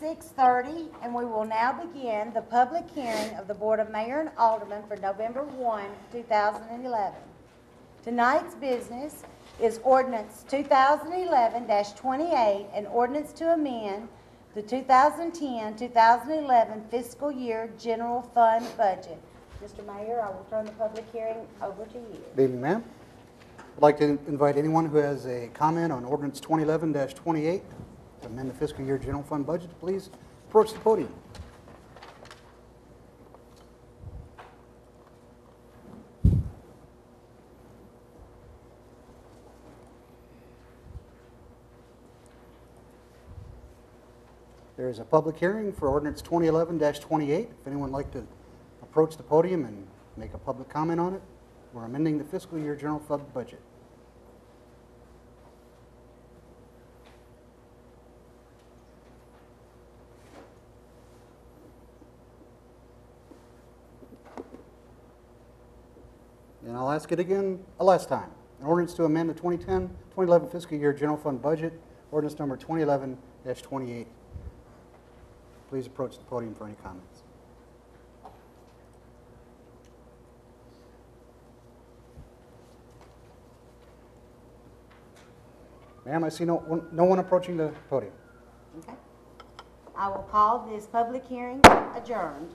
6:30, and we will now begin the public hearing of the Board of Mayor and Aldermen for November 1, 2011. Tonight's business is Ordinance 2011-28, an ordinance to amend the 2010-2011 fiscal year general fund budget. Mr. Mayor, I will turn the public hearing over to you. Good evening, ma'am. I'd like to invite anyone who has a comment on Ordinance 2011-28 to amend the fiscal year general fund budget, please approach the podium. There is a public hearing for Ordinance 2011-28. If anyone would like to approach the podium and make a public comment on it, we're amending the fiscal year general fund budget. And I'll ask it again a last time. An ordinance to amend the 2010-2011 fiscal year general fund budget, ordinance number 2011-28. Please approach the podium for any comments. Ma'am, I see no one approaching the podium. Okay. I will call this public hearing adjourned.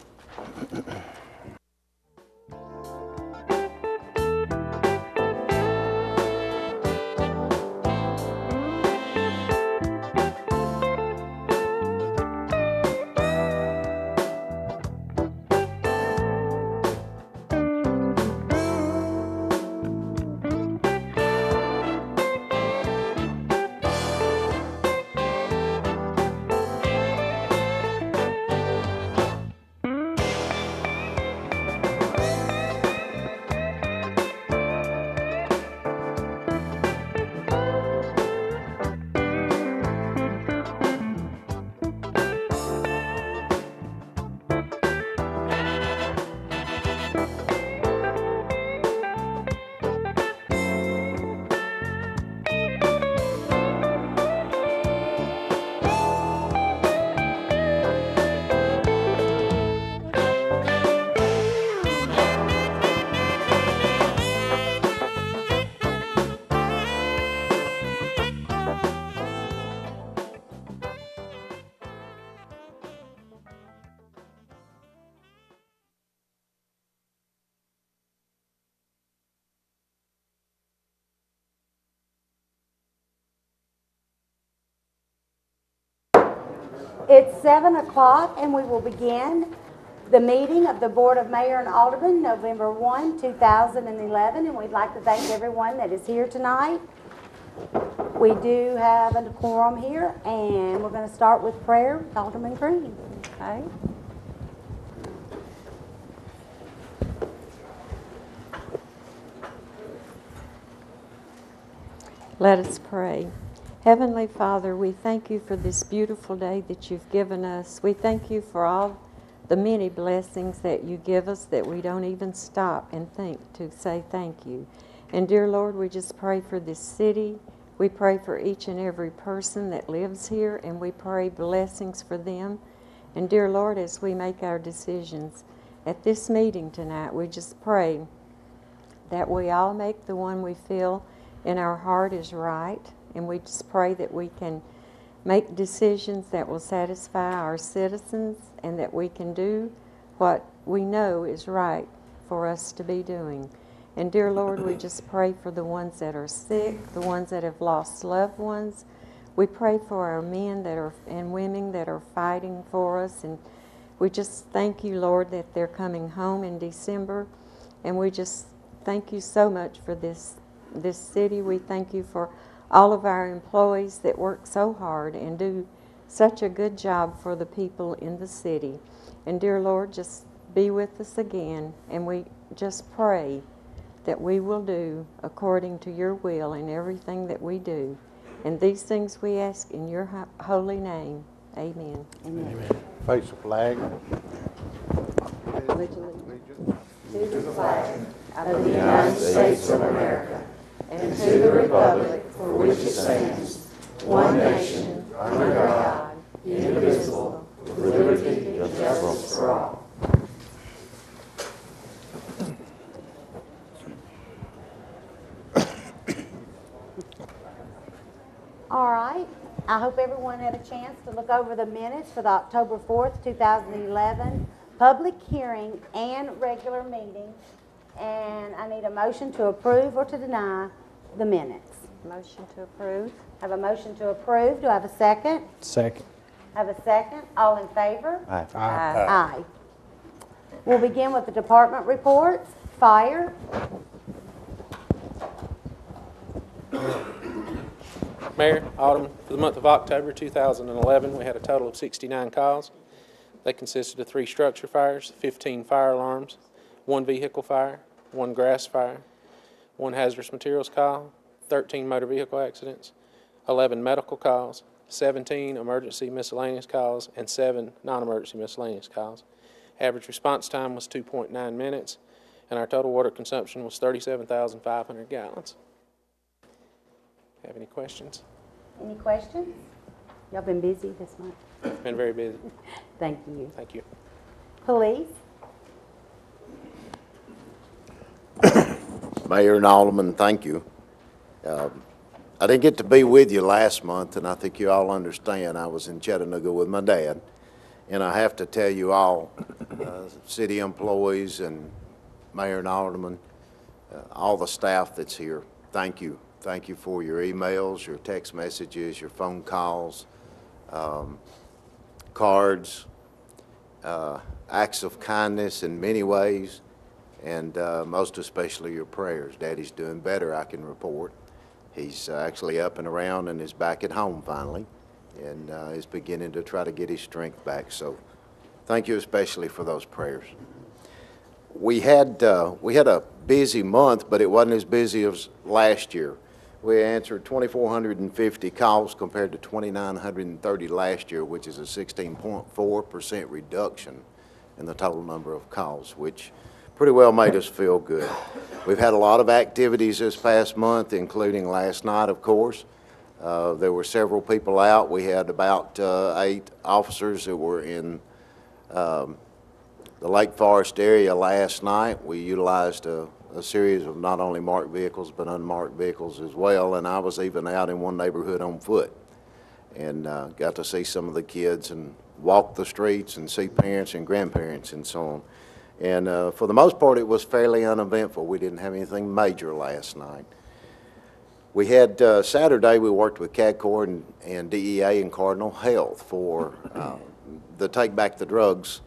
It's 7 o'clock, and we will begin the meeting of the Board of Mayor and Aldermen, November 1, 2011, and we'd like to thank everyone that is here tonight. We do have a quorum here, and we're going to start with prayer with Alderman Green. Okay. Let us pray. Heavenly Father, we thank you for this beautiful day that you've given us. We thank you for all the many blessings that you give us that we don't even stop and think to say thank you. And dear Lord, we just pray for this city. We pray for each and every person that lives here, and we pray blessings for them. And dear Lord, as we make our decisions at this meeting tonight, we just pray that we all make the one we feel in our heart is right. And we just pray that we can make decisions that will satisfy our citizens and that we can do what we know is right for us to be doing. And dear Lord, we just pray for the ones that are sick, the ones that have lost loved ones. We pray for our men that are and women that are fighting for us. And we just thank you, Lord, that they're coming home in December. And we just thank you so much for this city. We thank you for all of our employees that work so hard and do such a good job for the people in the city. And dear Lord, just be with us again, and we just pray that we will do according to your will in everything that we do. And these things we ask in your holy name. Amen. Amen. Amen. Face the flag. Allegiance to the flag of the United States of America and to the republic for which it stands, one nation, under God, indivisible, liberty and justice for all. All right. I hope everyone had a chance to look over the minutes for the October 4th, 2011 public hearing and regular meeting. And I need a motion to approve or to deny the minutes. Motion to approve. I have a motion to approve. Do I have a second? Second. I have a second. All in favor? Aye. Aye. We'll begin with the department reports. Fire. Mayor, Alderman, for the month of October 2011, we had a total of 69 calls. They consisted of 3 structure fires, 15 fire alarms, 1 vehicle fire, 1 grass fire, 1 hazardous materials call, 13 motor vehicle accidents, 11 medical calls, 17 emergency miscellaneous calls, and 7 non-emergency miscellaneous calls. Average response time was 2.9 minutes, and our total water consumption was 37,500 gallons. Have any questions? Any questions? Y'all been busy this month. Been very busy. Thank you. Thank you. Police. Mayor and Alderman, thank you. I didn't get to be with you last month, and I think you all understand. I was in Chattanooga with my dad, and I have to tell you all, city employees and Mayor and Alderman, all the staff that's here, thank you. Thank you for your emails, your text messages, your phone calls, cards, acts of kindness in many ways, and most especially your prayers. Daddy's doing better, I can report. He's actually up and around and is back at home finally, and is beginning to try to get his strength back. So thank you especially for those prayers. We had a busy month, but it wasn't as busy as last year. We answered 2,450 calls compared to 2,930 last year, which is a 16.4% reduction in the total number of calls, which pretty well made us feel good. We've had a lot of activities this past month, including last night, of course. There were several people out. We had about 8 officers that were in the Lake Forest area last night. We utilized a series of not only marked vehicles but unmarked vehicles as well, and I was even out in one neighborhood on foot and got to see some of the kids and walk the streets and see parents and grandparents and so on. And for the most part, it was fairly uneventful. We didn't have anything major last night. We had Saturday, we worked with CADCOR and DEA and Cardinal Health for the Take Back the Drugs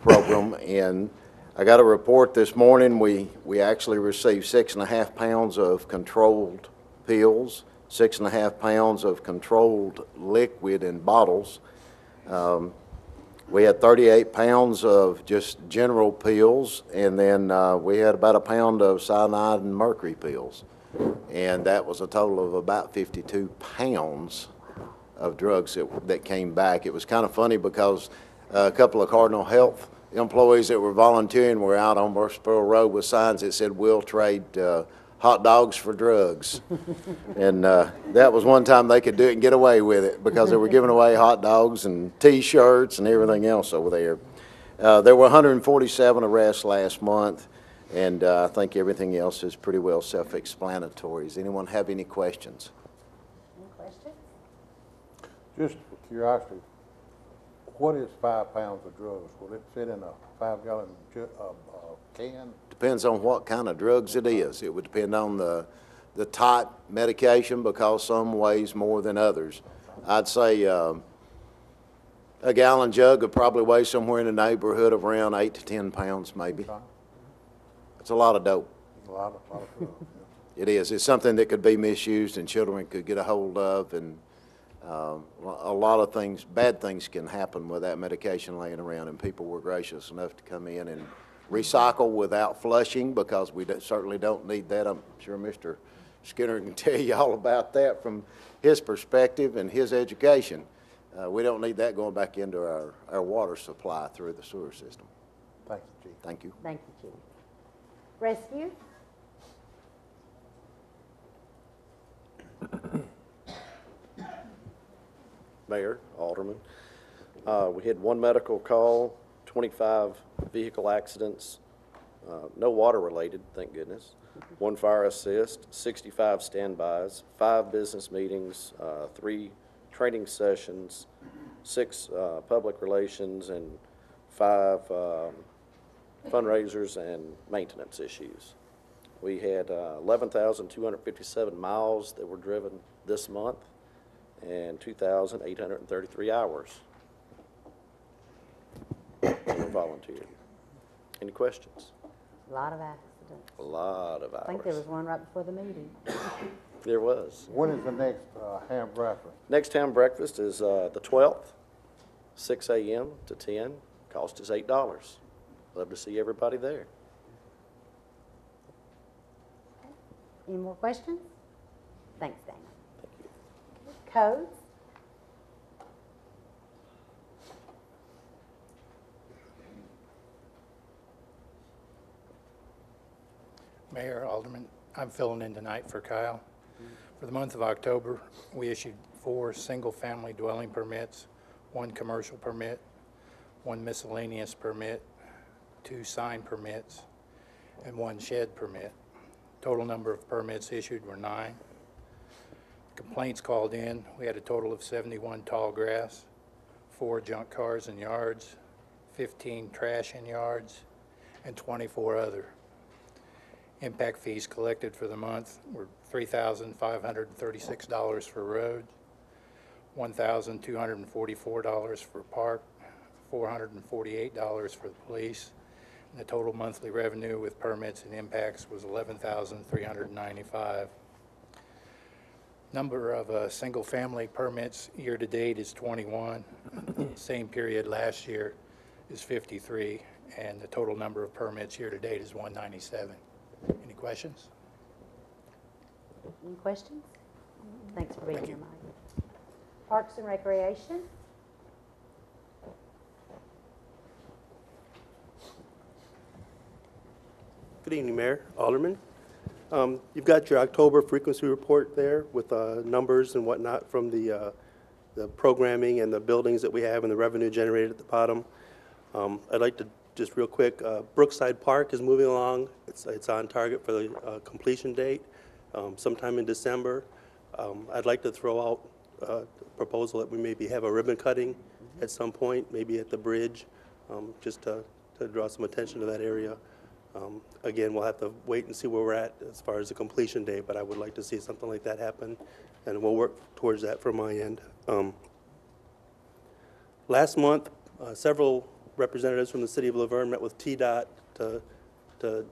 program, and I got a report this morning. We actually received 6.5 pounds of controlled pills, 6.5 pounds of controlled liquid in bottles. We had 38 pounds of just general pills, and then we had about 1 pound of cyanide and mercury pills. And that was a total of about 52 pounds of drugs that came back. It was kind of funny because a couple of Cardinal Health employees that were volunteering were out on Murfreesboro Road with signs that said, "We'll trade hot dogs for drugs." And that was one time they could do it and get away with it because they were giving away hot dogs and T-shirts and everything else over there. There were 147 arrests last month, and I think everything else is pretty well self-explanatory. Does anyone have any questions? Any questions? Just for curiosity, what is 5 pounds of drugs? Will it fit in a 5-gallon can? Depends on what kind of drugs it is. It would depend on the type medication because some weighs more than others. I'd say a gallon jug would probably weigh somewhere in the neighborhood of around 8 to 10 pounds maybe. Okay. It's a lot of dope. A lot of drugs, yeah. It is. It's something that could be misused and children could get a hold of, and a lot of things, bad things can happen with that medication laying around, and people were gracious enough to come in and recycle without flushing because we certainly don't need that. I'm sure Mr. Skinner can tell you all about that from his perspective and his education. We don't need that going back into our water supply through the sewer system. Thank you, Chief. Thank you. Thank you, Chief. Rescue. Mayor, Alderman, We had 1 medical call, 25 vehicle accidents, no water related, thank goodness, 1 fire assist, 65 standbys, 5 business meetings, 3 training sessions, 6 public relations, and 5 fundraisers and maintenance issues. We had 11,257 miles that were driven this month and 2,833 hours that were volunteered. Any questions? A lot of accidents. A lot of hours. I think there was one right before the meeting. There was. When is the next ham breakfast? Next ham breakfast is the 12th, 6 a.m. to 10. Cost is $8. Love to see everybody there. Any more questions? Thanks, Dana. Thank you. Codes? Mayor, Alderman, I'm filling in tonight for Kyle. For the month of October, we issued 4 single-family dwelling permits, 1 commercial permit, 1 miscellaneous permit, 2 sign permits, and 1 shed permit. Total number of permits issued were 9. Complaints called in, we had a total of 71 tall grass, 4 junk cars in yards, 15 trash in yards, and 24 other. Impact fees collected for the month were $3,536 for roads, $1,244 for park, $448 for the police, and the total monthly revenue with permits and impacts was $11,395. Number of single-family permits year-to-date is 21. Same period last year is 53, and the total number of permits year-to-date is 197. Any questions? Any questions? Thanks for being here, Mike. Parks and Recreation? Good evening, Mayor, Alderman. You've got your October frequency report there with numbers and whatnot from the programming and the buildings that we have and the revenue generated at the bottom. I'd like to just real quick, Brookside Park is moving along. It's on target for the completion date, sometime in December. I'd like to throw out a proposal that we maybe have a ribbon cutting at some point, maybe at the bridge, just to draw some attention to that area. Again, we'll have to wait and see where we're at as far as the completion date, but I would like to see something like that happen, and we'll work towards that from my end. Last month, several representatives from the city of Laverne met with TDOT to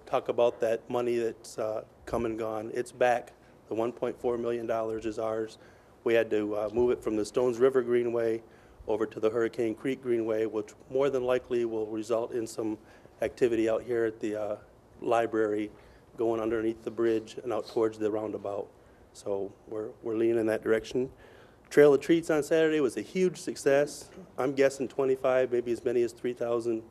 talk about that money that's come and gone. It's back. The $1.4 million is ours. We had to move it from the Stones River Greenway over to the Hurricane Creek Greenway, which more than likely will result in some activity out here at the library, going underneath the bridge and out towards the roundabout. So we're leaning in that direction. Trail of Treats on Saturday was a huge success. I'm guessing 25, maybe as many as 3,000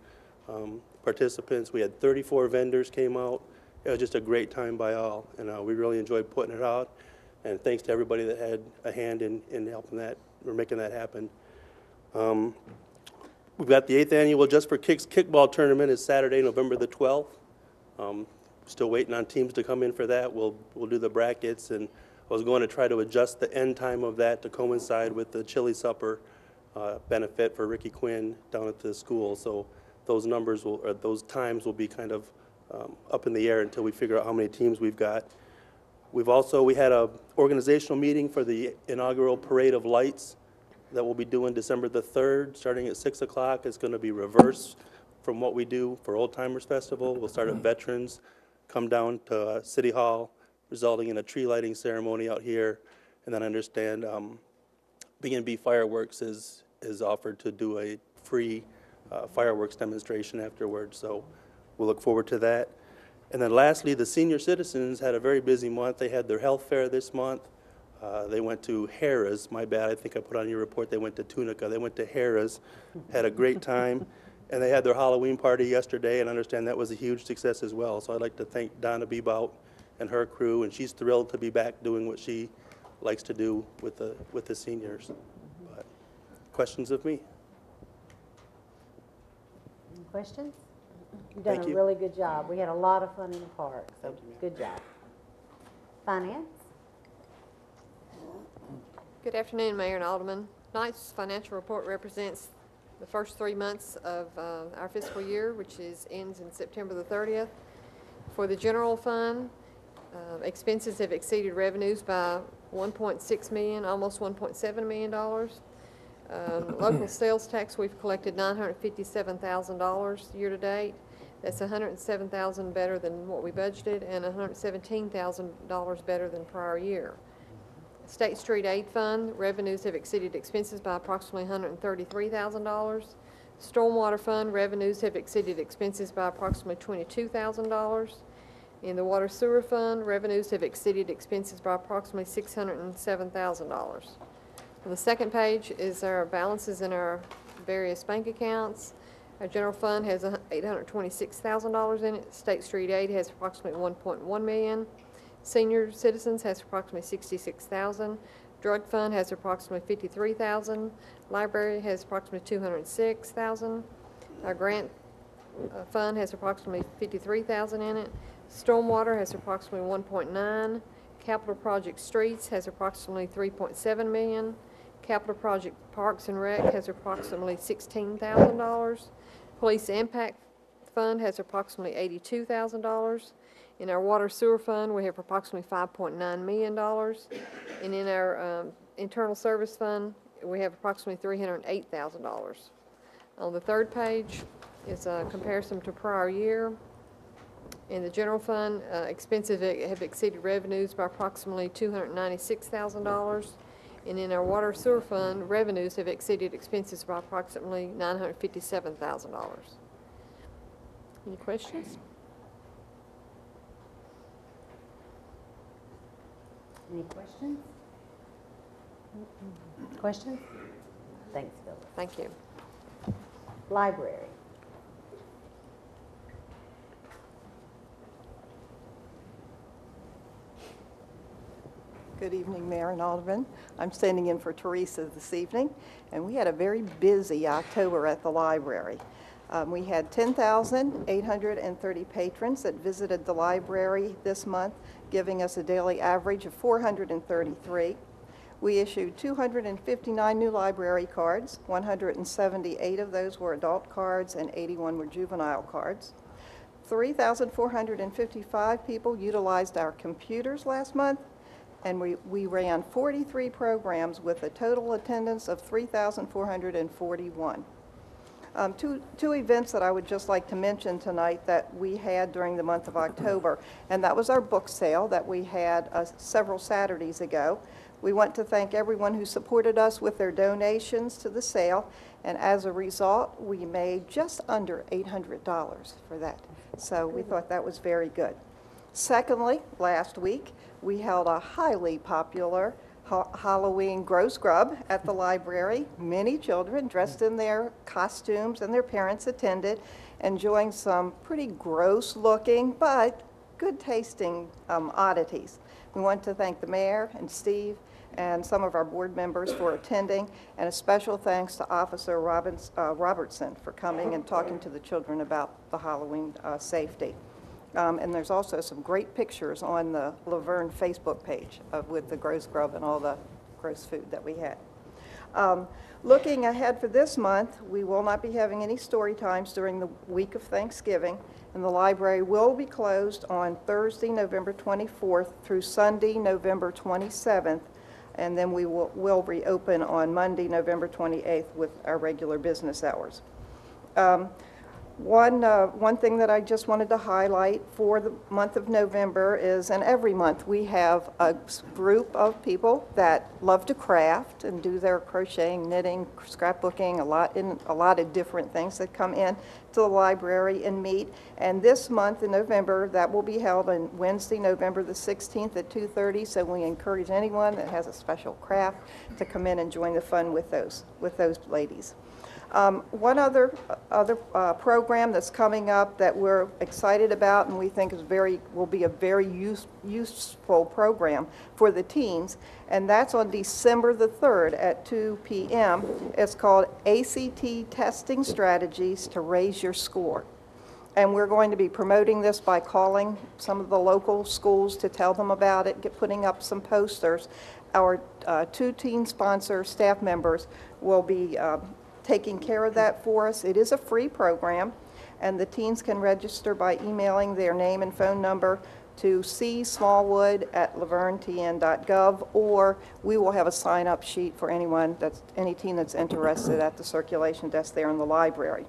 participants. We had 34 vendors came out. It was just a great time by all, and we really enjoyed putting it out. And thanks to everybody that had a hand in helping that or making that happen. We've got the 8th annual Just for Kicks kickball tournament is Saturday, November the 12th. Still waiting on teams to come in for that. We'll do the brackets, and I was going to try to adjust the end time of that to coincide with the chili supper benefit for Ricky Quinn down at the school. So those numbers will, or those times will be kind of up in the air until we figure out how many teams we've got. We had a organizational meeting for the inaugural Parade of Lights that we'll be doing December the 3rd, starting at 6 o'clock. It's going to be reverse from what we do for Old Timers Festival. We'll start at Veterans, come down to City Hall, resulting in a tree lighting ceremony out here. And then I understand B&B Fireworks is offered to do a free fireworks demonstration afterwards. So we'll look forward to that. And then lastly, the senior citizens had a very busy month. They had their health fair this month. They went to Harrah's. My bad, I think I put on your report they went to Tunica. They went to Harrah's, had a great time. And they had their Halloween party yesterday, and I understand that was a huge success as well. So I'd like to thank Donna Bebout and her crew, and she's thrilled to be back doing what she likes to do with the seniors. But questions of me? Questions? You've done Thank a you. really good job. We had a lot of fun in the park, so good job. Finance? Good afternoon, Mayor and Aldermen. Tonight's financial report represents the first 3 months of our fiscal year, which ends in September the 30th. For the general fund, expenses have exceeded revenues by $1.6 million, almost $1.7 million. Local sales tax, we've collected $957,000 year to date. That's $107,000 better than what we budgeted and $117,000 better than prior year. State Street Aid Fund, revenues have exceeded expenses by approximately $133,000. Stormwater Fund, revenues have exceeded expenses by approximately $22,000. In the Water Sewer Fund, revenues have exceeded expenses by approximately $607,000. On the second page is our balances in our various bank accounts. Our general fund has $826,000 in it. State Street Aid has approximately $1.1 million. Senior Citizens has approximately $66,000. Drug Fund has approximately $53,000. Library has approximately $206,000. Our Grant Fund has approximately $53,000 in it. Stormwater has approximately $1.9. Capital Project Streets has approximately $3.7 million. Capital Project Parks and Rec has approximately $16,000. Police Impact Fund has approximately $82,000. In our Water Sewer Fund, we have approximately $5.9 million. And in our Internal Service Fund, we have approximately $308,000. On the third page is a comparison to prior year. In the general fund, expenses have exceeded revenues by approximately $296,000. And in our Water Sewer Fund, revenues have exceeded expenses by approximately $957,000. Any questions? Any questions? Questions? Thanks, Phyllis. Thank you. Library. Good evening, Mayor and Aldermen. I'm standing in for Teresa this evening, and we had a very busy October at the library. We had 10,830 patrons that visited the library this month, giving us a daily average of 433. We issued 259 new library cards. 178 of those were adult cards and 81 were juvenile cards. 3,455 people utilized our computers last month, and we ran 43 programs with a total attendance of 3,441. Two events that I would just like to mention tonight that we had during the month of October, and that was our book sale that we had several Saturdays ago. We want to thank everyone who supported us with their donations to the sale, and as a result, we made just under $800 for that. So we thought that was very good. Secondly, last week, we held a highly popular Halloween Grow Scrub at the library. Many children dressed in their costumes and their parents attended, enjoying some pretty gross looking but good tasting oddities. We want to thank the mayor and Steve and some of our board members for attending, and a special thanks to Officer Robertson for coming and talking to the children about the Halloween safety. And there's also some great pictures on the Laverne Facebook page with the gross grub and all the gross food that we had. Looking ahead for this month, we will not be having any story times during the week of Thanksgiving, and the library will be closed on Thursday, November 24th through Sunday, November 27th, and then we will reopen on Monday, November 28th with our regular business hours. One thing that I just wanted to highlight for the month of November is, and every month we have a group of people that love to craft and do their crocheting, knitting, scrapbooking, a lot of different things that come in to the library and meet. And this month in November, that will be held on Wednesday, November the 16th at 2:30. So we encourage anyone that has a special craft to come in and join the fun with those ladies. One other program that's coming up that we're excited about and we think will be a very useful program for the teens, and that's on December the 3rd at 2 p.m. It's called ACT Testing Strategies to Raise Your Score. And we're going to be promoting this by calling some of the local schools to tell them about it, putting up some posters. Our 2 teen sponsor staff members will be taking care of that for us. It is a free program, and the teens can register by emailing their name and phone number to csmallwood@lavernetn.gov, or we will have a sign-up sheet for any teen that's interested at the circulation desk there in the library.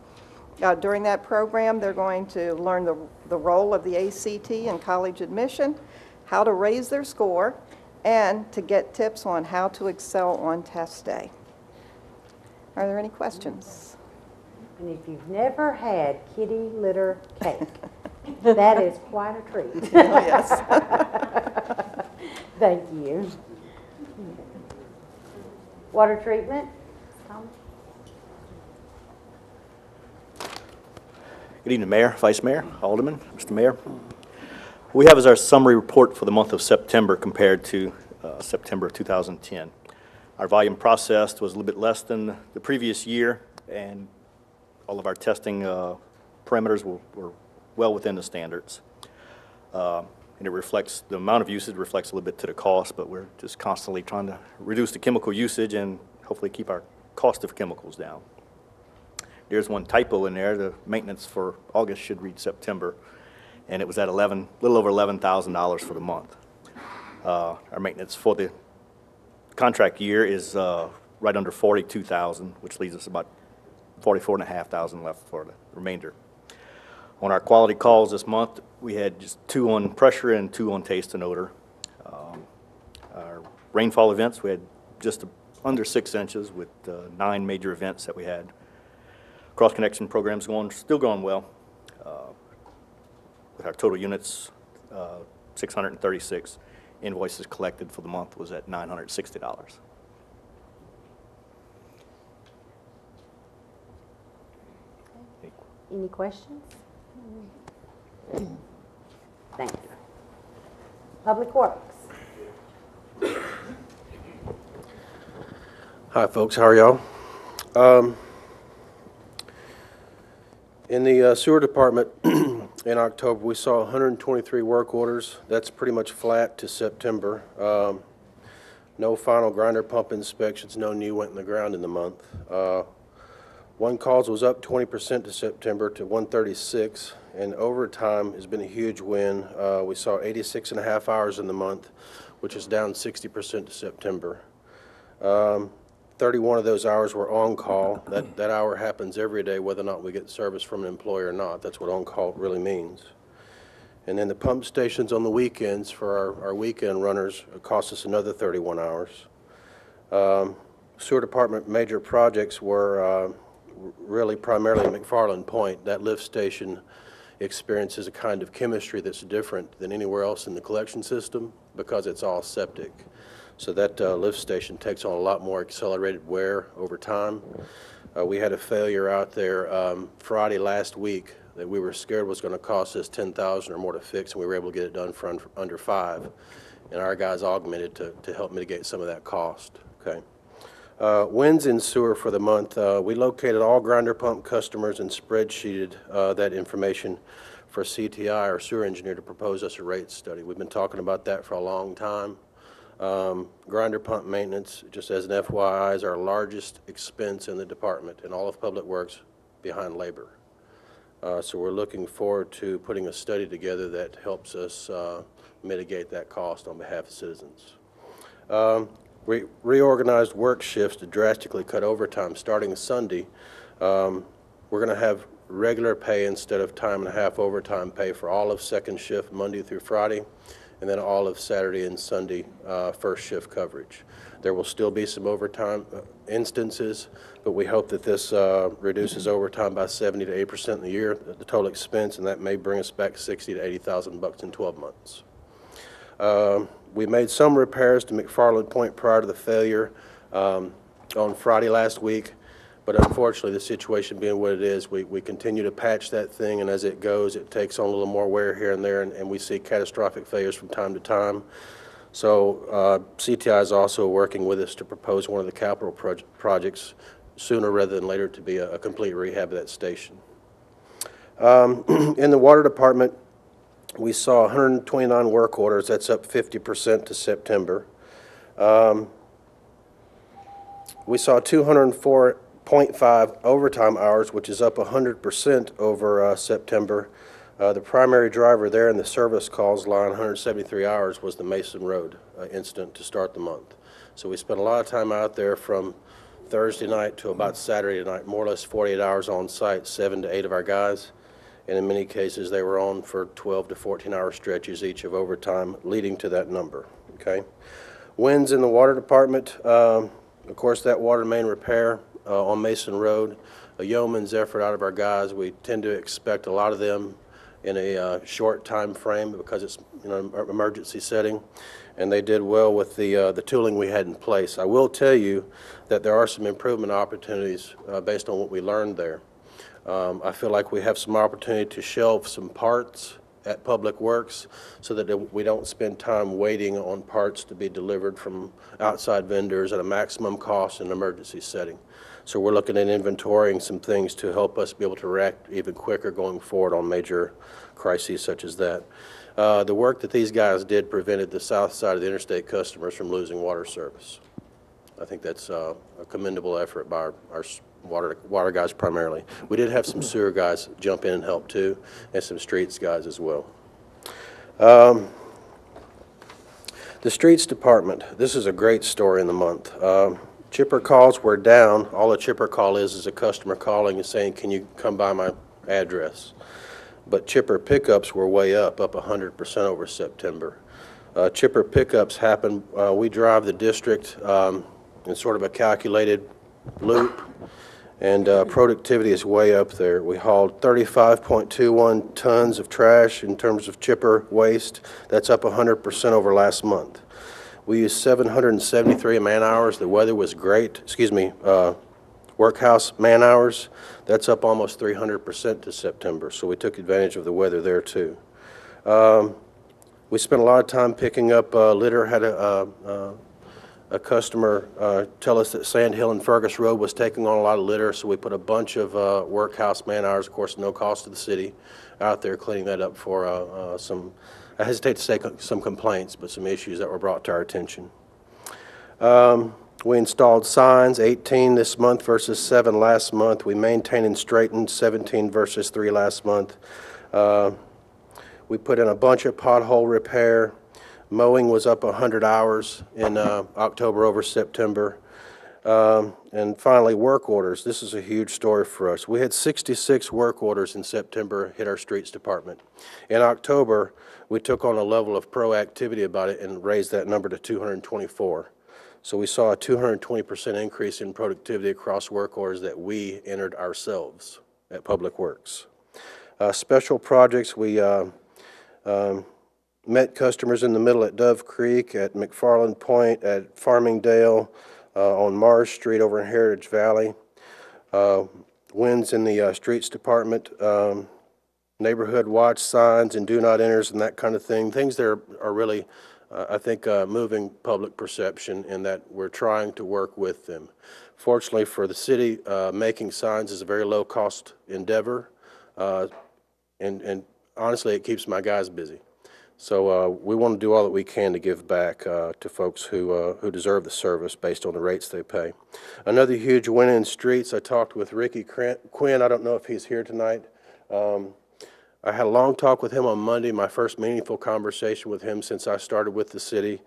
During that program, they're going to learn the role of the ACT in college admission, how to raise their score, and to get tips on how to excel on test day. Are there any questions? And if you've never had kitty litter cake, that is quite a treat. Yes. Thank you. Water treatment? Tom? Good evening, Mayor, Vice Mayor, Alderman, Mr. Mayor. We have as our summary report for the month of September compared to September of 2010. Our volume processed was a little bit less than the previous year, and all of our testing parameters were well within the standards. And it reflects, the amount of usage reflects a little bit to the cost, but we're just constantly trying to reduce the chemical usage and hopefully keep our cost of chemicals down. There's one typo in there. The maintenance for August should read September, and it was at a little over $11,000 for the month. Our maintenance for the contract year is right under $42,000, which leaves us about $44,500 left for the remainder. On our quality calls this month, we had just 2 on pressure and 2 on taste and odor. Our rainfall events, we had just under 6 inches with 9 major events that we had. Cross-connection program's still going well. With our total units, 636. Invoices collected for the month was at $960. Any questions? Thank you. Public Works. Hi, folks. How are y'all? In the sewer department in October, we saw 123 work orders. That's pretty much flat to September. No final grinder pump inspections, no new went in the ground in the month. One calls was up 20% to September to 136, and overtime has been a huge win. We saw 86.5 hours in the month, which is down 60% to September. 31 of those hours were on-call. That hour happens every day, whether or not we get service from an employer or not. That's what on-call really means. And then the pump stations on the weekends for our weekend runners cost us another 31 hours. Sewer department major projects were really primarily McFarland Point. That lift station experiences a kind of chemistry that's different than anywhere else in the collection system because it's all septic. So that lift station takes on a lot more accelerated wear over time. We had a failure out there Friday last week that we were scared was going to cost us $10,000 or more to fix, and we were able to get it done for under $5,000. And our guys augmented to help mitigate some of that cost. Okay. Wins in sewer for the month. We located all grinder pump customers and spreadsheeted that information for CTI, our sewer engineer, to propose us a rate study. We've been talking about that for a long time. Grinder pump maintenance, just as an FYI, is our largest expense in the department in all of Public Works behind labor. So we're looking forward to putting a study together that helps us mitigate that cost on behalf of citizens. We reorganized work shifts to drastically cut overtime starting Sunday. We're going to have regular pay instead of time and a half overtime pay for all of second shift Monday through Friday, and then all of Saturday and Sunday first shift coverage. There will still be some overtime instances, but we hope that this reduces overtime by 70 to 8% in the year, the total expense, and that may bring us back 60 to 80,000 bucks in 12 months. We made some repairs to McFarland Point prior to the failure on Friday last week, But unfortunately, the situation being what it is, we continue to patch that thing, and as it goes, it takes on a little more wear here and there, and we see catastrophic failures from time to time. So CTI is also working with us to propose one of the capital projects sooner rather than later to be a complete rehab of that station. In the water department, we saw 129 work orders. That's up 50% to September. We saw 204.5 overtime hours, which is up 100% over September. The primary driver there in the service calls line, 173 hours, was the Mason Road incident to start the month. So we spent a lot of time out there from Thursday night to about Saturday night, more or less 48 hours on site, 7 to 8 of our guys. And in many cases, they were on for 12 to 14-hour stretches each of overtime, leading to that number, okay? Winds in the water department, of course, that water main repair on Mason Road, a yeoman's effort out of our guys. We tend to expect a lot of them in a short time frame because it's an emergency setting, and they did well with the tooling we had in place. I will tell you that there are some improvement opportunities based on what we learned there. I feel like we have some opportunity to shelve some parts at Public Works so that we don't spend time waiting on parts to be delivered from outside vendors at a maximum cost in an emergency setting. So we're looking at inventorying some things to help us be able to react even quicker going forward on major crises such as that. The work that these guys did prevented the south side of the interstate customers from losing water service. I think that's a commendable effort by our water guys primarily. We did have some sewer guys jump in and help too, and some streets guys as well. The streets department, this is a great story in the month. Chipper calls were down. All a chipper call is a customer calling and saying, can you come by my address? But chipper pickups were way up 100% over September. Chipper pickups happen, we drive the district in sort of a calculated loop, and productivity is way up there. We hauled 35.21 tons of trash in terms of chipper waste. That's up 100% over last month. We used 773 man hours. The weather was great. Workhouse man hours. That's up almost 300% to September. So we took advantage of the weather there too. We spent a lot of time picking up litter. Had a customer tell us that Sand Hill and Fergus Road was taking on a lot of litter, so we put a bunch of workhouse man hours, of course, no cost to the city, out there cleaning that up for some, I hesitate to say some complaints, but some issues that were brought to our attention. We installed signs, 18 this month versus 7 last month. We maintained and straightened, 17 versus 3 last month. We put in a bunch of pothole repair. Mowing was up 100 hours in October over September. And finally, work orders. This is a huge story for us. We had 66 work orders in September hit our streets department. In October, we took on a level of proactivity about it and raised that number to 224. So we saw a 220% increase in productivity across work orders that we entered ourselves at Public Works. Special projects, we met customers in the middle at Dove Creek, at McFarland Point, at Farmingdale, on Mars Street over in Heritage Valley. Wins in the streets department, neighborhood watch signs and do not enters and that kind of thing. Things that are really, I think, moving public perception, and that we're trying to work with them. Fortunately for the city, making signs is a very low cost endeavor, and honestly it keeps my guys busy. So we want to do all that we can to give back to folks who deserve the service based on the rates they pay. Another huge win in streets, I talked with Ricky Quinn. I don't know if he's here tonight. I had a long talk with him on Monday, my first meaningful conversation with him since I started with the city.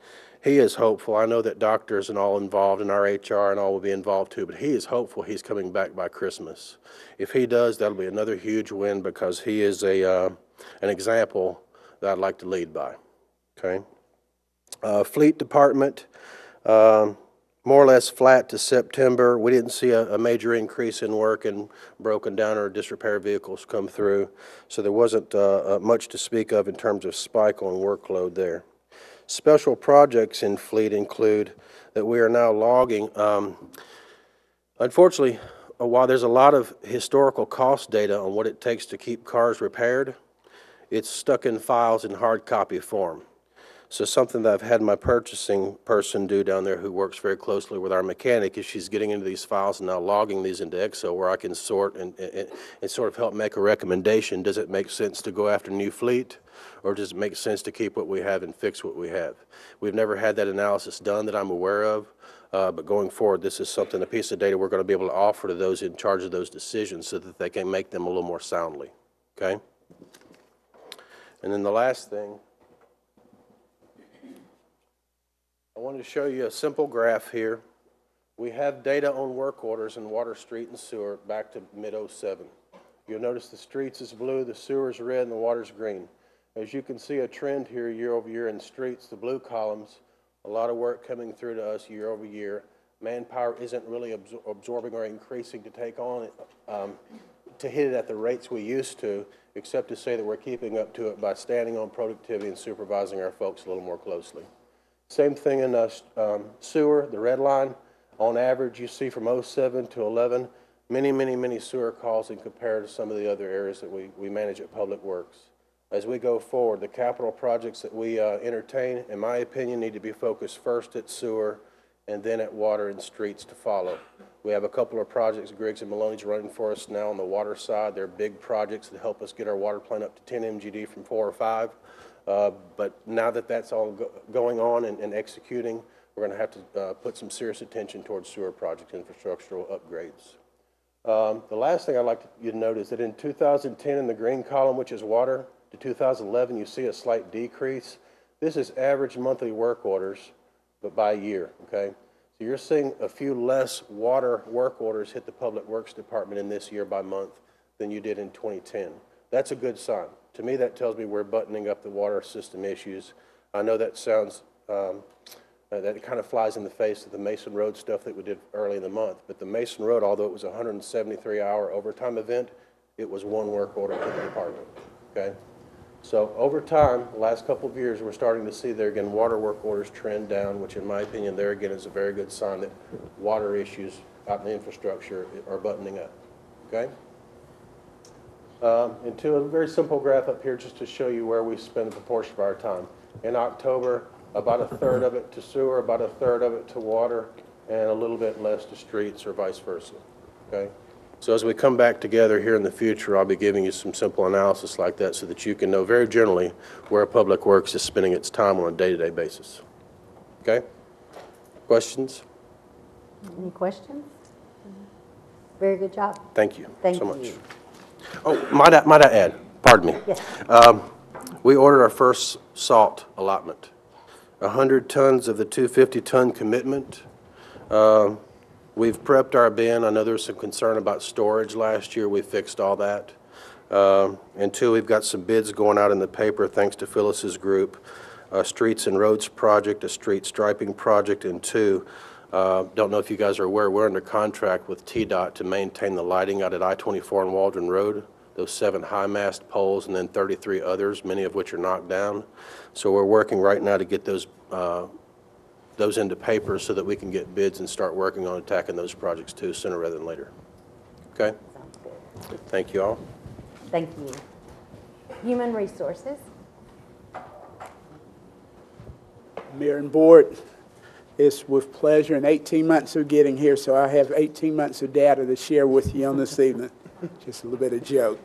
He is hopeful. I know that doctors and all involved in our HR and all will be involved too, but he is hopeful he's coming back by Christmas. If he does, that'll be another huge win because he is an example that I'd like to lead by, okay? Fleet department, more or less flat to September. We didn't see a major increase in work and broken down or disrepair vehicles come through, so there wasn't much to speak of in terms of spike on workload there. Special projects in fleet include that we are now logging. Unfortunately, while there's a lot of historical cost data on what it takes to keep cars repaired, it's stuck in files in hard copy form. So something that I've had my purchasing person do down there, who works very closely with our mechanic, is she's getting into these files and now logging these into Excel, where I can sort and sort of help make a recommendation. Does it make sense to go after new fleet, or does it make sense to keep what we have and fix what we have? We've never had that analysis done that I'm aware of, but going forward, this is something, a piece of data we're going to be able to offer to those in charge of those decisions so that they can make them a little more soundly, okay? And then the last thing, I wanted to show you a simple graph here. We have data on work orders in water, street, and sewer back to mid-07. You'll notice the streets is blue, the sewer is red, and the water's green. As you can see a trend here year over year in streets, the blue columns, a lot of work coming through to us year over year. Manpower isn't really absorbing or increasing to take on it, to hit it at the rates we used to, except to say that we're keeping up to it by standing on productivity and supervising our folks a little more closely. Same thing in sewer, the red line. On average, you see from 07 to 11, many sewer calls in compared to some of the other areas that we manage at Public Works. As we go forward, the capital projects that we entertain, in my opinion, need to be focused first at sewer and then at water and streets to follow. We have a couple of projects Griggs and Maloney's running for us now on the water side. They're big projects that help us get our water plant up to 10 MGD from 4 or 5. But now that that's all going on and executing, we're going to have to put some serious attention towards sewer project infrastructural upgrades. The last thing I'd like you to note is that in 2010, in the green column, which is water, to 2011, you see a slight decrease. This is average monthly work orders, but by year, okay? So you're seeing a few less water work orders hit the Public Works Department in this year by month than you did in 2010. That's a good sign. To me, that tells me we're buttoning up the water system issues. I know that sounds, that kind of flies in the face of the Mason Road stuff that we did early in the month. But the Mason Road, although it was a 173-hour overtime event, it was one work order for the department, okay? So over time, the last couple of years, we're starting to see there again water work orders trend down, which in my opinion, there again is a very good sign that water issues out in the infrastructure are buttoning up, okay? And to a very simple graph up here just to show you where we spend a proportion of our time. In October, about a third of it to sewer, about a third of it to water, and a little bit less to streets or vice versa, okay? So as we come back together here in the future, I'll be giving you some simple analysis like that so that you can know very generally where Public Works is spending its time on a day-to-day basis, okay? Questions? Any questions? Very good job. Thank you Thank so much. you. Oh, might I add, pardon me. Yes. We ordered our first salt allotment. 100 tons of the 250-ton commitment. We've prepped our bin. I know there was some concern about storage last year. We fixed all that. And two, we've got some bids going out in the paper thanks to Phyllis's group. A streets and roads project, a street striping project, and two, don't know if you guys are aware, we're under contract with TDOT to maintain the lighting out at I-24 and Waldron Road, those 7 high-mast poles and then 33 others, many of which are knocked down. So we're working right now to get those into paper so that we can get bids and start working on attacking those projects too sooner rather than later. Okay? Sounds good. Thank you all. Thank you. Human Resources. Mayor and Board, it's with pleasure, and 18 months of getting here, so I have 18 months of data to share with you on this evening. Just a little bit of joke.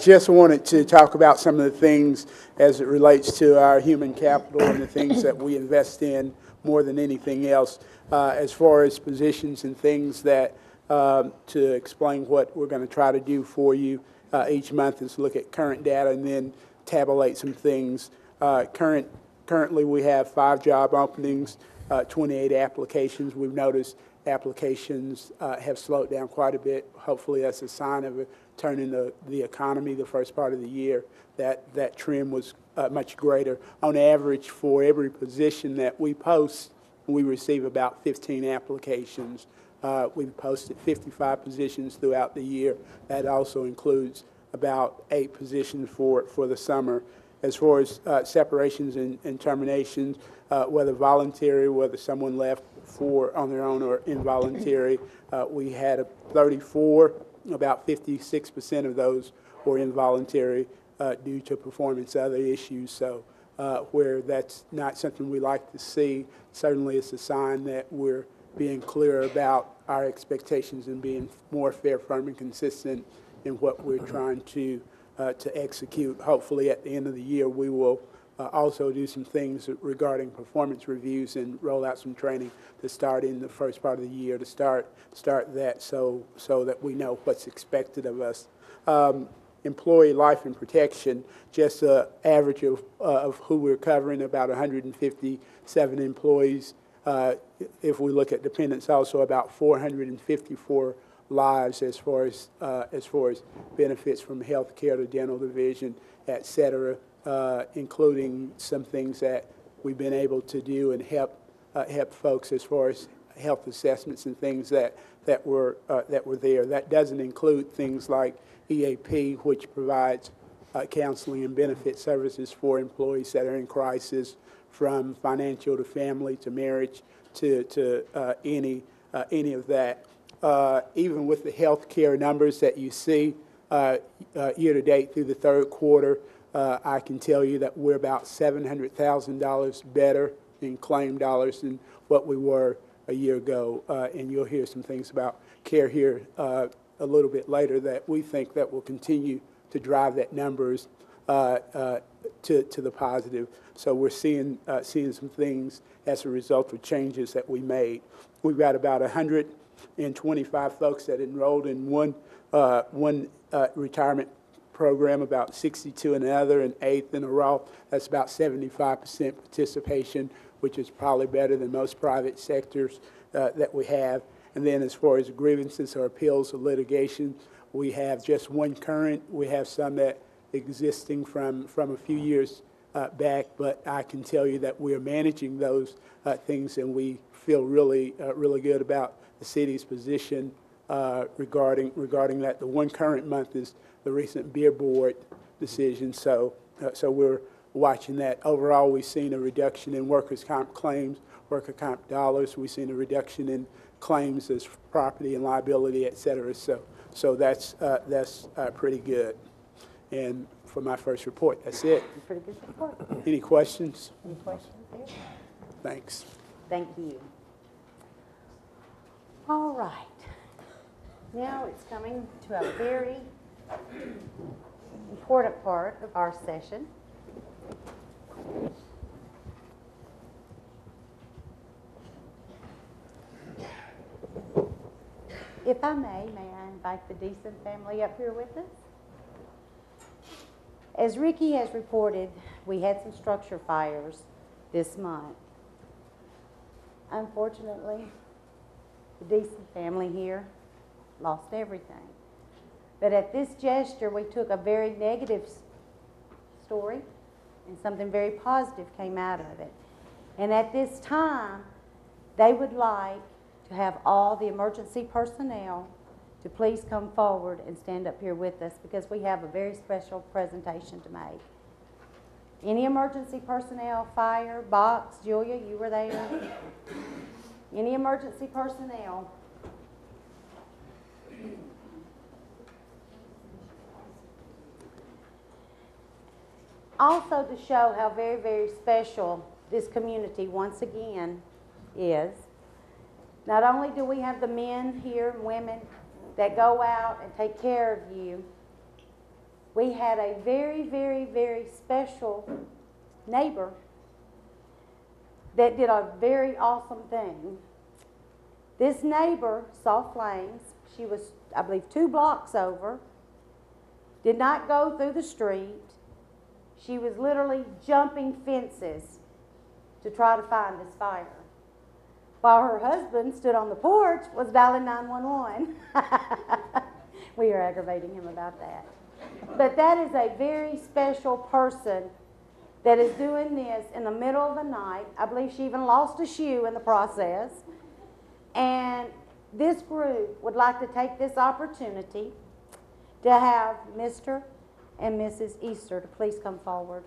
Just wanted to talk about some of the things as it relates to our human capital and the things that we invest in more than anything else. As far as positions and things that, to explain what we're going to try to do for you each month is look at current data and then tabulate some things. Currently, we have 5 job openings, 28 applications. We've noticed applications have slowed down quite a bit. Hopefully, that's a sign of a turn in the economy the first part of the year. That trend was much greater. On average, for every position that we post, we receive about 15 applications. We've posted 55 positions throughout the year. That also includes about 8 positions for the summer. as far as separations and terminations, whether voluntary, whether someone left on their own or involuntary. We had 34, about 56% of those were involuntary due to performance other issues. So where that's not something we like to see, certainly it's a sign that we're being clear about our expectations and being more fair, firm, and consistent in what we're trying to execute. Hopefully at the end of the year, we will also do some things regarding performance reviews and roll out some training to start in the first part of the year to start that so that we know what's expected of us. Employee life and protection, just an average of who we're covering, about 157 employees. If we look at dependents, also about 454 lives as far as benefits from health care to dental division, et cetera, including some things that we've been able to do and help folks as far as health assessments and things that were there. That doesn't include things like EAP, which provides counseling and benefit services for employees that are in crisis, from financial to family to marriage to any of that. Even with the health care numbers that you see year to date through the third quarter, I can tell you that we're about $700,000 better in claim dollars than what we were a year ago. And you'll hear some things about care here a little bit later that we think that will continue to drive that numbers to the positive. So we're seeing some things as a result of changes that we made. We've got about 125 folks that enrolled in one retirement program, about 62 in another, and 8th in a Roth. That's about 75% participation, which is probably better than most private sectors that we have. And then as far as grievances or appeals or litigation, we have just one current. We have some that existing from a few years back, but I can tell you that we are managing those things, and we feel really good about the city's position regarding that. The one current month is the recent beer board decision, so we're watching that. Overall, we've seen a reduction in workers' comp claims, worker comp dollars. We've seen a reduction in claims as property and liability, et cetera. So that's pretty good. And for my first report, that's it. Pretty good report. Any questions? Any questions there? Thanks. Thank you. All right. Now it's coming to a very important part of our session. If I may I invite the Decent family up here with us? As Ricky has reported, we had some structure fires this month. Unfortunately, the Decent family here lost everything. But at this gesture, we took a very negative story and something very positive came out of it. And at this time, they would like to have all the emergency personnel to please come forward and stand up here with us, because we have a very special presentation to make. Any emergency personnel, fire, box, Julia, you were there. Any emergency personnel? Also, to show how very, very special this community once again is, not only do we have the men here and women that go out and take care of you, we had a very, very, very special neighbor that did a very awesome thing. This neighbor saw flames. She was, I believe, 2 blocks over, did not go through the street. She was literally jumping fences to try to find this fire, while her husband stood on the porch, was dialing 911. We are aggravating him about that. But that is a very special person that is doing this in the middle of the night. I believe she even lost a shoe in the process. And this group would like to take this opportunity to have Mr. and Mrs. Easter to please come forward.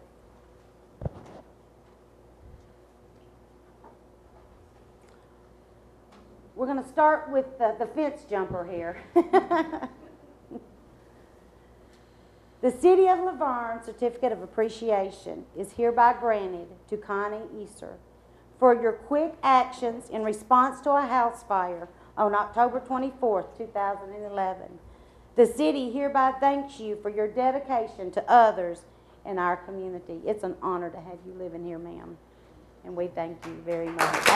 we're going to start with the fence jumper here. The City of Laverne Certificate of Appreciation is hereby granted to Connie Easter for your quick actions in response to a house fire on October 24th, 2011. The city hereby thanks you for your dedication to others in our community. It's an honor to have you living here, ma'am, and we thank you very much.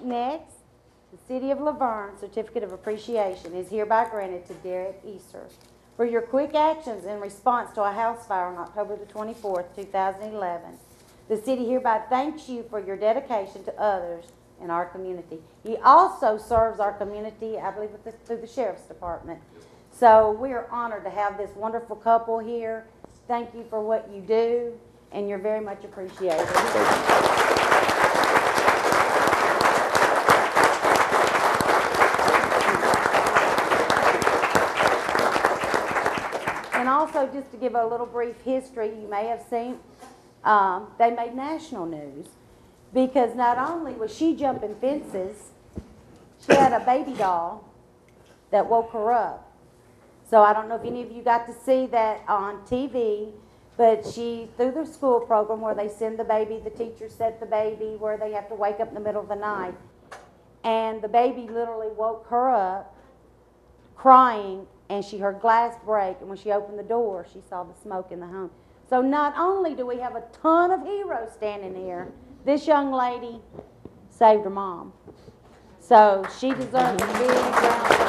Next, the City of Laverne Certificate of Appreciation is hereby granted to Derek Easter for your quick actions in response to a house fire on October the 24th, 2011. The city hereby thanks you for your dedication to others in our community. He also serves our community, I believe, through the Sheriff's Department. So we are honored to have this wonderful couple here. Thank you for what you do, and you're very much appreciated. And also, just to give a little brief history, you may have seen, they made national news because not only was she jumping fences, she had a baby doll that woke her up. So I don't know if any of you got to see that on TV, but she, through the school program where they send the baby, the teacher set the baby where they have to wake up in the middle of the night, and the baby literally woke her up crying, and she heard glass break, and when she opened the door, she saw the smoke in the home. So not only do we have a ton of heroes standing here, this young lady saved her mom. So she deserves a big round of applause.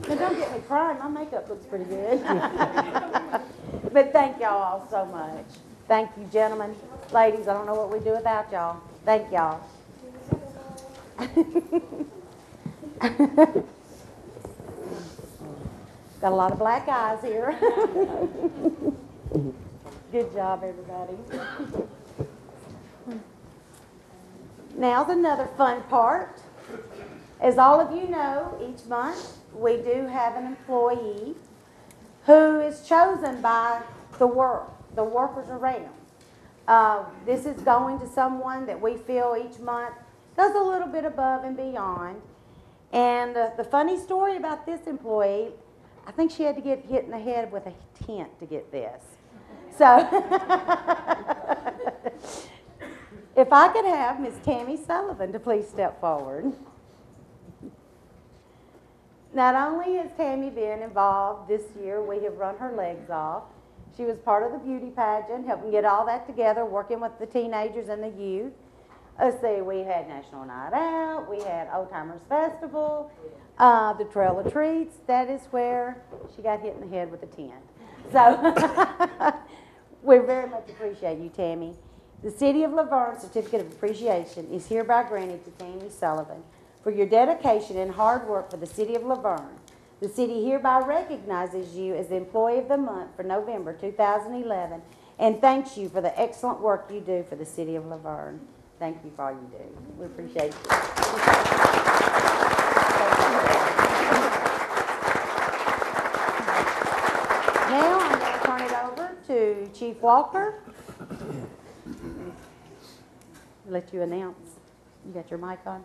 Now don't get me crying, my makeup looks pretty good. But thank y'all all so much. Thank you, gentlemen. Ladies, I don't know what we'd do without y'all. Thank y'all. Got a lot of black eyes here. Good job, everybody. Now's another fun part. As all of you know, each month we do have an employee who is chosen by the workers around. This is going to someone that we feel each month goes a little bit above and beyond. And the funny story about this employee, I think she had to get hit in the head with a tent to get this. So, if I could have Miss Tammy Sullivan to please step forward. Not only has Tammy been involved this year, we have run her legs off. She was part of the beauty pageant, helping get all that together, working with the teenagers and the youth. Let's see, we had National Night Out, we had Old Timers Festival, the Trail of Treats. That is where she got hit in the head with a tent. So we very much appreciate you, Tammy. The City of Laverne Certificate of Appreciation is hereby granted to Tammy Sullivan for your dedication and hard work for the City of Laverne. The city hereby recognizes you as the Employee of the Month for November 2011 and thanks you for the excellent work you do for the City of Laverne. Thank you for all you do. We appreciate you. Now I'm going to turn it over to Chief Walker. Let you announce. You got your mic on?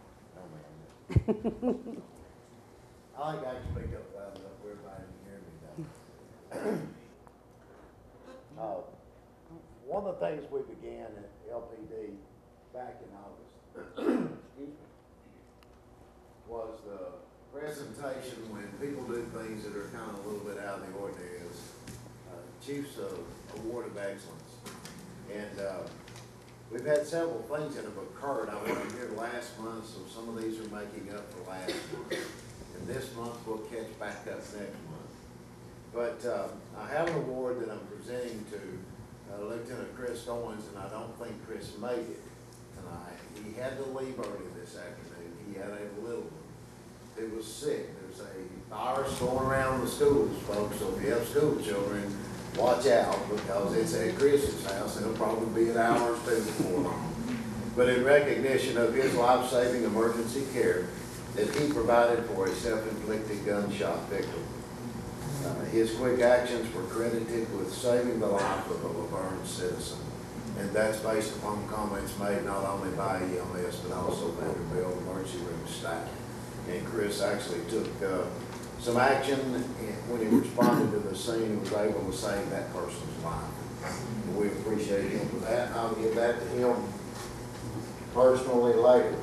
I think I can speak up loud enough where everybody can hear me now. One of the things we began at LPD back in August was the presentation when people do things that are kind of a little bit out of the ordinary is Chief's Award of Excellence. And we've had several things that have occurred. I wasn't here last month, so some of these are making up for last month. And this month we'll catch back up next month. But I have an award that I'm presenting to Lieutenant Chris Owens, and I don't think Chris made it tonight. He had to leave early this afternoon. He he had a little one who was sick. There's a virus going around the schools, folks, so if you have school children, watch out, because it's at Chris's house, and it'll probably be an hour or two before long. But in recognition of his life-saving emergency care that he provided for a self-inflicted gunshot victim, his quick actions were credited with saving the life of a Laverne citizen. And that's based upon comments made not only by EMS, but also Vanderbilt emergency room staff. And Chris actually took some action, and when he responded to the scene, he was able to save that person's life. And we appreciate him for that, and I'll give that to him personally later.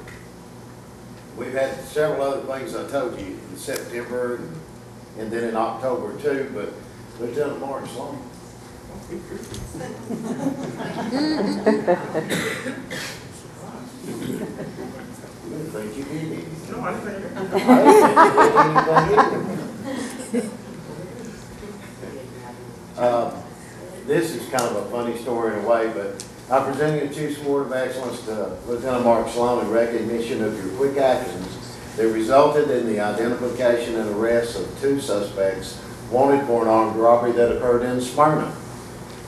We've had several other things I told you in September and then in October too, but Lieutenant Mark Sloan. I didn't think you did anything. No, I didn't think you did anything either. This is kind of a funny story in a way, but I present you the Chief's Award of Excellence to Lieutenant Mark Sloan in recognition of your quick actions that resulted in the identification and arrest of 2 suspects wanted for an armed robbery that occurred in Smyrna.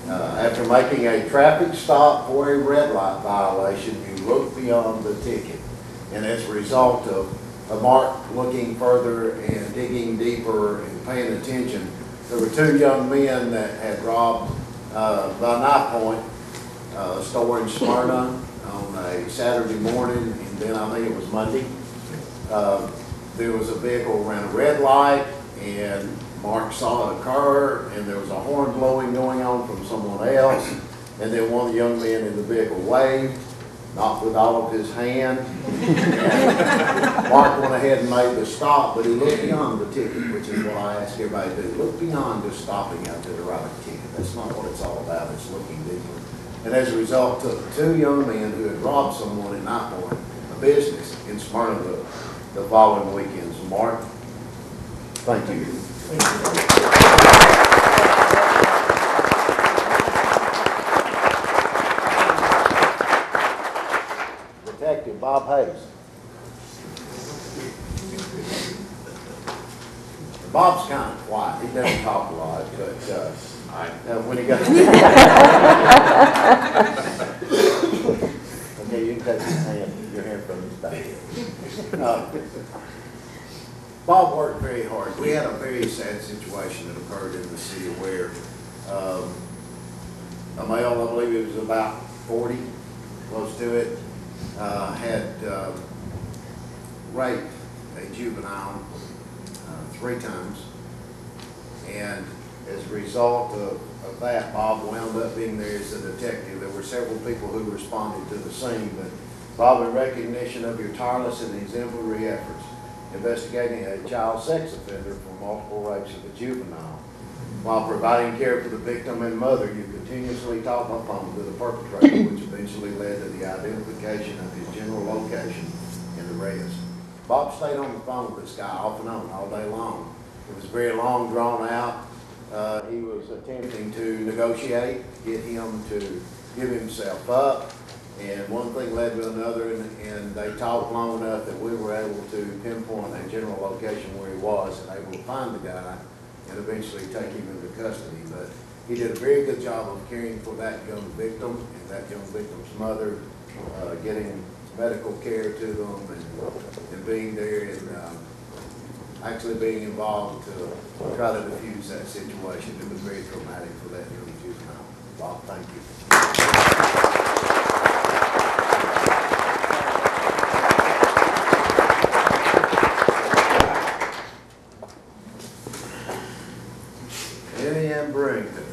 After making a traffic stop for a red light violation, you looked beyond the ticket. And as a result of Mark looking further and digging deeper and paying attention, there were 2 young men that had robbed by knife point a store in Smyrna on a Saturday morning, and then I think it was Monday. There was a vehicle around a red light, and Mark saw it occur, and there was a horn blowing going on from someone else, and then one of the young men in the vehicle waved, not with all of his hand. Mark went ahead and made the stop, but he looked beyond the ticket, which is what I ask everybody to do. Look beyond just stopping out there to write a ticket. That's not what it's all about. It's looking deeper. And as a result, took 2 young men who had robbed someone in Night Point, a business in Smyrna, the following weekend. So Mark, thank you. Detective Bob Hayes. Bob's kind of quiet. He doesn't talk a lot, but when he got okay, you can take your hand from his back. Bob worked very hard. We had a very sad situation that occurred in the city where a male, I believe it was about 40, close to it, had raped a juvenile 3 times. And as a result of that, Bob wound up being there as a detective. There were several people who responded to the scene, but Bob, in recognition of your tireless and exemplary efforts investigating a child sex offender for multiple rapes of a juvenile, while providing care for the victim and mother, you continuously talked on the phone to the perpetrator, which eventually led to the identification of his general location and the arrest. Bob stayed on the phone with this guy off and on all day long. It was very long, drawn out. He was attempting to negotiate, get him to give himself up, and one thing led to another, and they talked long enough that we were able to pinpoint a general location where he was and able to find the guy and eventually take him into custody. But he did a very good job of caring for that young victim and that young victim's mother, getting medical care to them and being there and actually being involved to try to defuse that situation. It was very traumatic for that young juvenile. Bob, thank you. Annie Brington.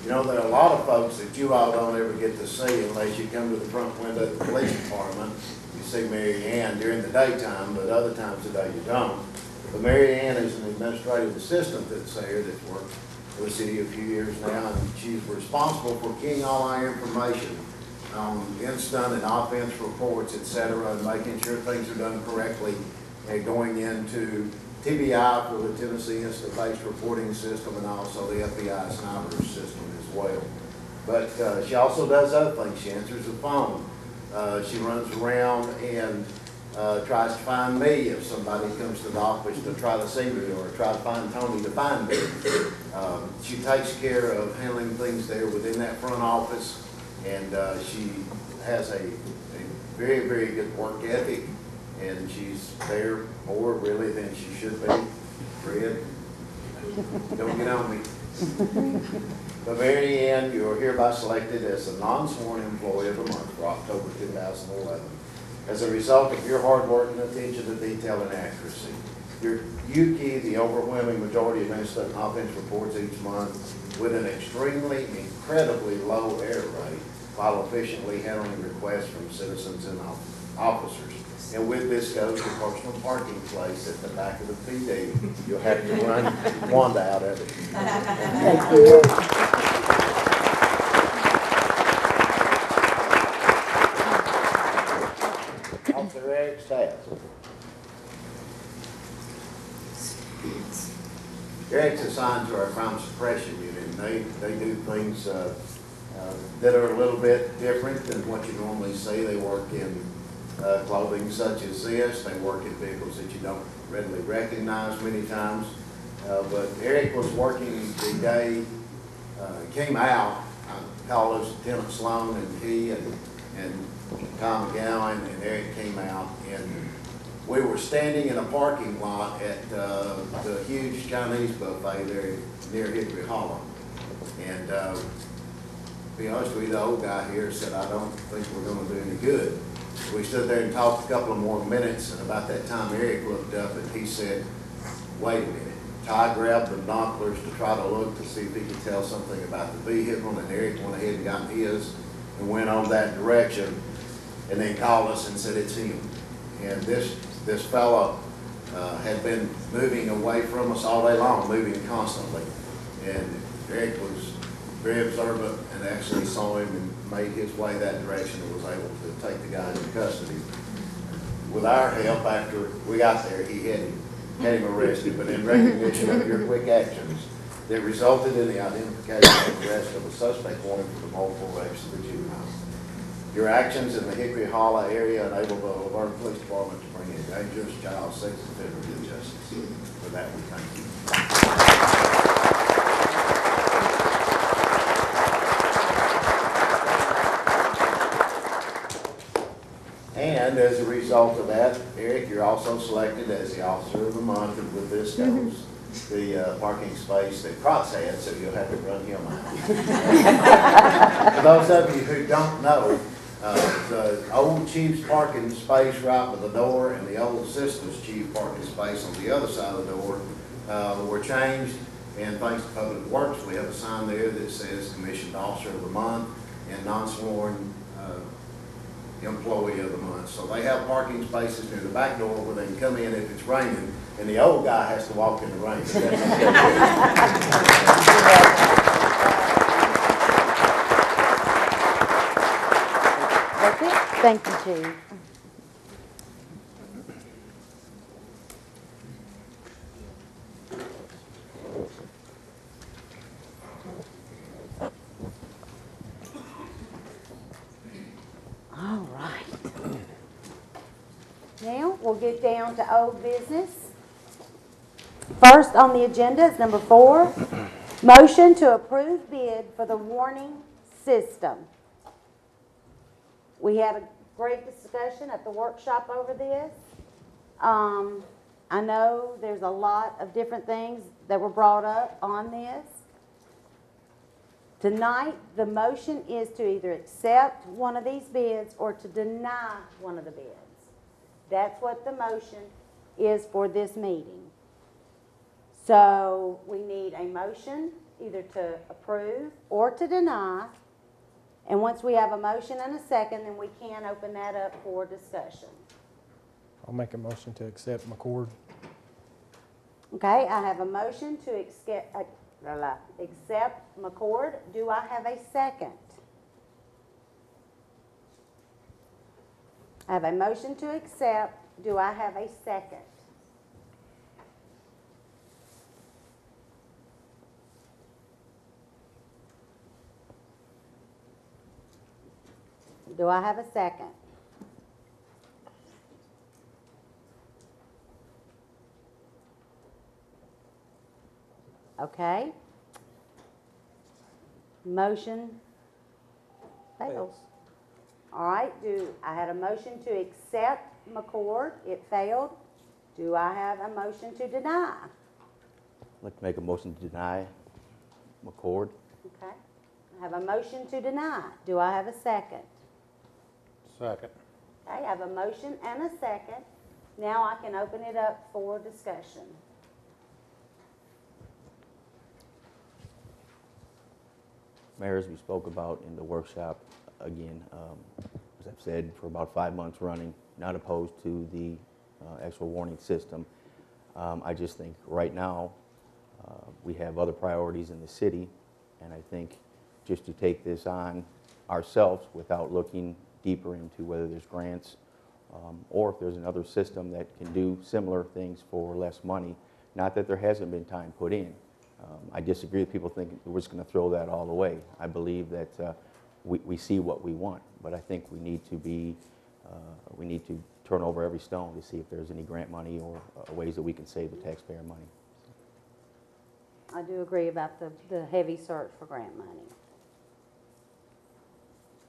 You know, there are a lot of folks that you all don't ever get to see unless you come to the front window of the police department. You see Mary Ann during the daytime, but other times of the day you don't. But Mary Ann is an administrative assistant that's there that's worked for the city a few years now, and she's responsible for keying all our information on instant and offense reports, et cetera, and making sure things are done correctly and going into TBI for the Tennessee Instant-Based Reporting System and also the FBI Sniper System as well. But she also does other things. She answers the phone. She runs around and tries to find me if somebody comes to the office to try to see me or try to find Tony to find me. She takes care of handling things there within that front office, and she has a very, very good work ethic, and she's there more really than she should be. Fred, don't get on me. But Mary Ann, you are hereby selected as the non-sworn employee of the month for October 2011 as a result of your hard work and attention to detail and accuracy. You key the overwhelming majority of incident and offense reports each month with an extremely, incredibly low error rate while efficiently handling requests from citizens and officers. And with this goes your personal parking place at the back of the PD. You'll have to run Wanda out of it. Thank you. Officer Eric Staff. Eric's assigned to our crime suppression unit, and they do things that are a little bit different than what you normally see. They work in clothing such as this. They work in vehicles that you don't readily recognize many times. But Eric was working the day, came out, I called us Lieutenant Sloan, and he and Tom McGowan and Eric came out, and we were standing in a parking lot at the huge Chinese buffet there near Hickory Hollow. And to be honest with you, the old guy here said, I don't think we're going to do any good. We stood there and talked a couple of more minutes, and about that time Eric looked up and he said, wait a minute. Ty grabbed the binoculars to try to look to see if he could tell something about the vehicle, and Eric went ahead and got his and went on that direction, and then called us and said it's him. And this fellow had been moving away from us all day long, moving constantly. And Eric was very observant and actually saw him and made his way that direction and was able to take the guy into custody. With our help, after we got there, he had him arrested, but in recognition of your quick actions that resulted in the identification and arrest of a suspect wanted for the multiple rapes of the juvenile. Your actions in the Hickory Hollow area enabled the Aldermen Police Department to bring a dangerous child safe and federal to justice. For that, we thank you. And as a result of that, Eric, you're also selected as the Officer of the Month, and with this goes the parking space that Crotts had, so you'll have to run him out. For those of you who don't know, the old chief's parking space right by the door and the old assistant's chief parking space on the other side of the door were changed, and thanks to Public Works, we have a sign there that says Commissioned Officer of the Month and non-sworn Employee of the Month. So they have parking spaces near the back door where they can come in if it's raining, and the old guy has to walk in the rain. That's it. Thank you, Chief. All right. Now, we'll get down to old business. First on the agenda is number 4, motion to approve bid for the warning system. We had a great discussion at the workshop over this. I know there's a lot of different things that were brought up on this. Tonight, the motion is to either accept one of these bids or to deny one of the bids. That's what the motion is for this meeting. So we need a motion either to approve or to deny. And once we have a motion and a second, then we can open that up for discussion. I'll make a motion to accept McCord. Okay, I have a motion to accept McCord. Do I have a second? I have a motion to accept. Do I have a second? Do I have a second? Okay. Motion fails. All right, I had a motion to accept McCord, it failed. Do I have a motion to deny? I'd like to make a motion to deny McCord. Okay, I have a motion to deny. Do I have a second? Second. Okay, I have a motion and a second. Now I can open it up for discussion. Mayor, as we spoke about in the workshop, again, as I've said for about 5 months running, not opposed to the actual warning system. I just think right now we have other priorities in the city, and I think just to take this on ourselves without looking deeper into whether there's grants or if there's another system that can do similar things for less money, not that there hasn't been time put in. I disagree with people thinking we're just going to throw that all away. I believe that we see what we want, but I think we need to turn over every stone to see if there's any grant money or ways that we can save the taxpayer money. I do agree about the heavy search for grant money.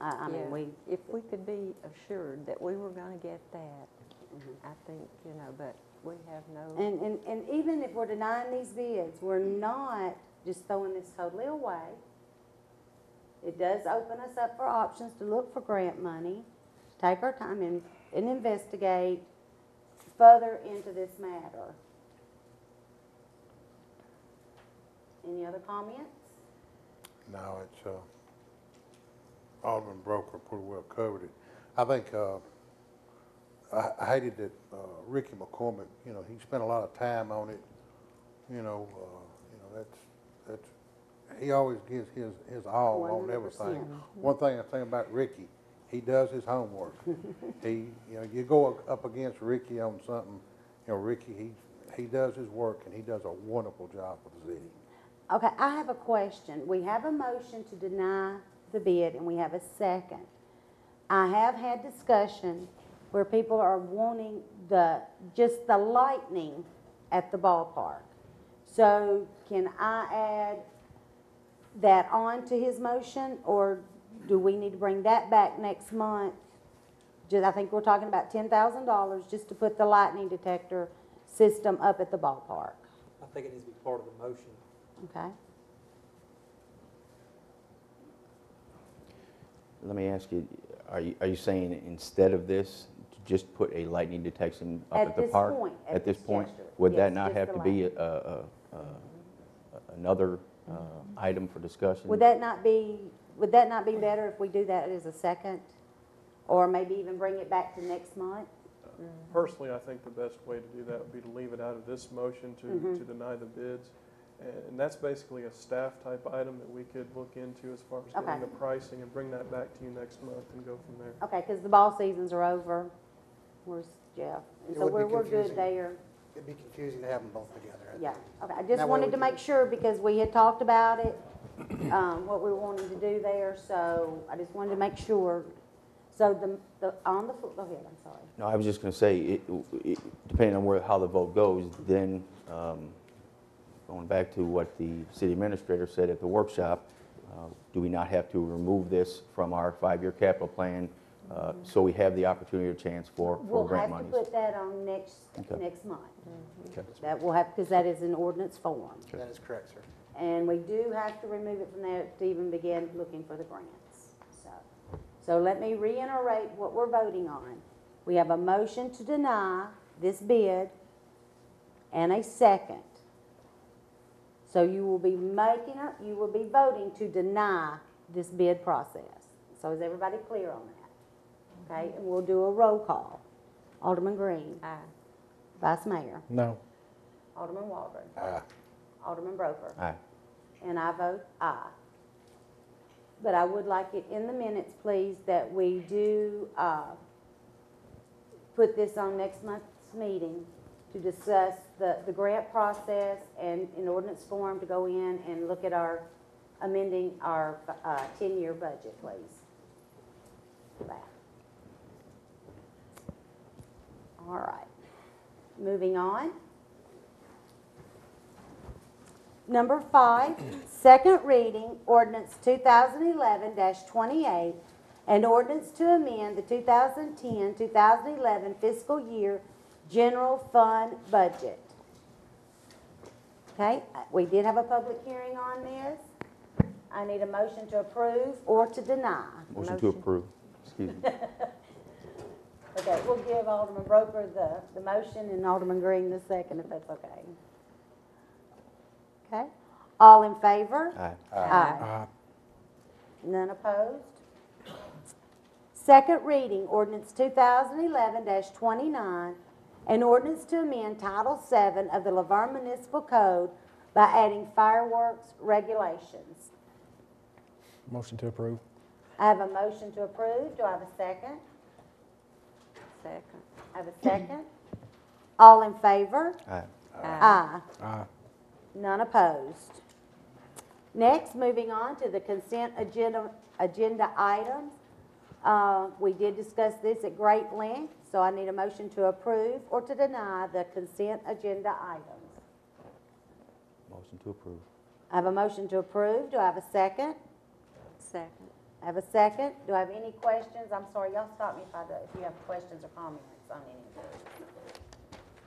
I mean, Yeah, if we could be assured that we were going to get that, I think, you know, but we have no. And even if we're denying these bids, we're not just throwing this totally away. It does open us up for options to look for grant money, to take our time and investigate further into this matter. Any other comments? No, it's, Alderman Broker pretty well covered it. I think, I hated that, Ricky McCormick, you know, he spent a lot of time on it. You know, that's, he always gives his all on everything. 100%. One thing I think about Ricky, he does his homework. You know, you go up against Ricky on something, you know, Ricky, he does his work and he does a wonderful job for the city. Okay, I have a question. We have a motion to deny the bid and we have a second. I have had discussion where people are wanting just the lightning at the ballpark. So can I add that on to his motion, or do we need to bring that back next month? I think we're talking about $10,000 just to put the lightning detector system up at the ballpark. I think it needs to be part of the motion. Okay. Let me ask you, are you saying instead of this, to just put a lightning detection up at the park? At this point? Would that not have to be another item for discussion? Would that not be better if we do that as a second? Or maybe even bring it back to next month? Personally, I think the best way to do that would be to leave it out of this motion to deny the bids. And that's basically a staff type item that we could look into as far as getting the pricing and bring that back to you next month and go from there. Okay, because the ball seasons are over. Where's Jeff? And so we're good there. It'd be confusing to have them both together. Yeah, okay, I just wanted to make sure because we had talked about it, what we were wanting to do there, so I just wanted to make sure. So go ahead, I'm sorry. No, I was just going to say, depending on how the vote goes, then going back to what the city administrator said at the workshop, do we not have to remove this from our 5-year capital plan so we have the opportunity or chance for grant monies? We'll have to put that on next month. Okay. That will have, because that is an ordinance form. That is correct, sir. And we do have to remove it from there to even begin looking for the grants. So let me reiterate what we're voting on. We have a motion to deny this bid and a second. So you will be voting to deny this bid process. So is everybody clear on that? Okay, and we'll do a roll call. Alderman Green. Aye. Vice Mayor. No. Alderman Walburn. Aye. Alderman Broker. Aye. And I vote aye. But I would like it in the minutes, please, that we do put this on next month's meeting to discuss the grant process and in ordinance form to go in and look at amending our 10-year budget, please. for that. All right. Moving on. Number 5, second reading, ordinance 2011-28, an ordinance to amend the 2010-2011 fiscal year general fund budget. Okay, we did have a public hearing on this. I need a motion to approve or to deny. Motion to approve. Excuse me. Okay, we'll give Alderman Broker the motion and Alderman Green the second, if that's okay. Okay, all in favor? Aye. Aye. None opposed? Second reading, ordinance 2011-29, an ordinance to amend Title VII of the Laverne Municipal Code by adding fireworks regulations. Motion to approve. I have a motion to approve. Do I have a second? Second. I have a second. All in favor? Aye. Aye. Aye. None opposed. Next, moving on to the consent agenda items. We did discuss this at great length, so I need a motion to approve or to deny the consent agenda items. Motion to approve. I have a motion to approve. Do I have a second? Second. I have a second. Do I have any questions? I'm sorry, y'all stop me if you have questions or comments on any of this.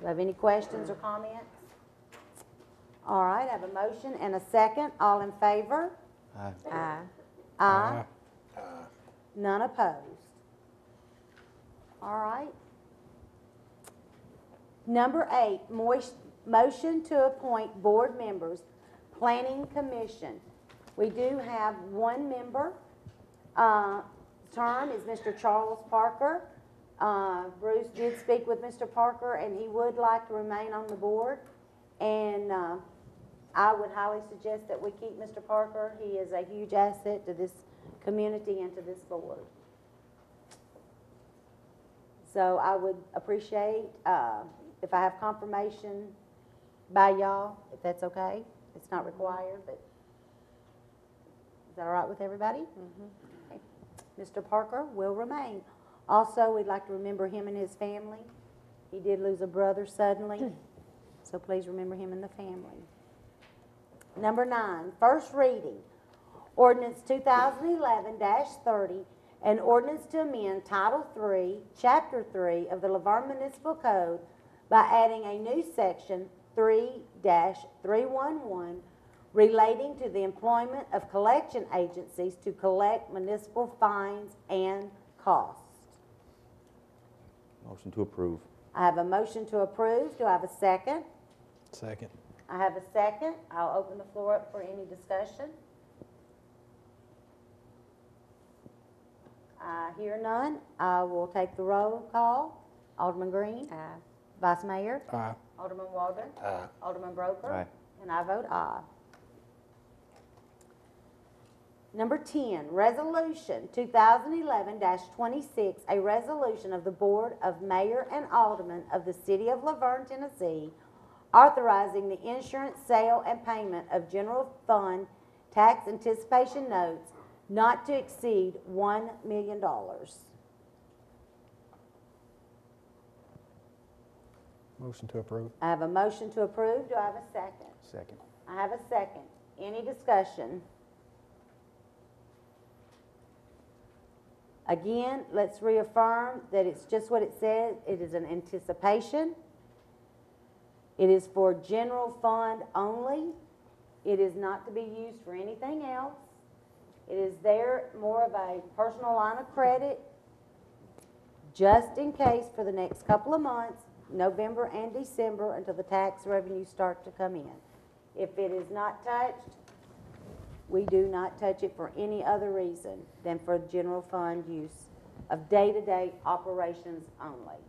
Do I have any questions or comments? All right, I have a motion and a second. All in favor? Aye. Aye. Aye. None opposed. All right. Number 8, motion to appoint board members, Planning Commission. We do have one member. Term is Mr. Charles Parker. Bruce did speak with Mr. Parker, and he would like to remain on the board. And I would highly suggest that we keep Mr. Parker. He is a huge asset to this community and to this board. So I would appreciate if I have confirmation by y'all, if that's okay. It's not required, but is that all right with everybody? Okay. Mr. Parker will remain. Also, we'd like to remember him and his family. He did lose a brother suddenly, so please remember him and the family. Number 9, first reading, ordinance 2011-30, an ordinance to amend Title III, Chapter 3 of the Laverne Municipal Code by adding a new section 3-311 relating to the employment of collection agencies to collect municipal fines and costs. Motion to approve. I have a motion to approve. Do I have a second? Second. I have a second. I'll open the floor up for any discussion. I hear none. I will take the roll call. Alderman Green? Aye. Vice Mayor? Aye. Alderman Waldron? Aye. Alderman Broker? Aye. And I vote aye. Number 10, Resolution 2011-26, a resolution of the Board of Mayor and Aldermen of the City of Laverne, Tennessee, authorizing the insurance sale and payment of general fund tax anticipation notes not to exceed $1 million. Motion to approve. I have a motion to approve. Do I have a second? Second. I have a second. Any discussion? Again, let's reaffirm that it's just what it says. It is an anticipation. It is for general fund only. It is not to be used for anything else. It is there more of a personal line of credit, just in case for the next couple of months, November and December, until the tax revenues start to come in. If it is not touched, we do not touch it for any other reason than for general fund use of day-to-day operations only.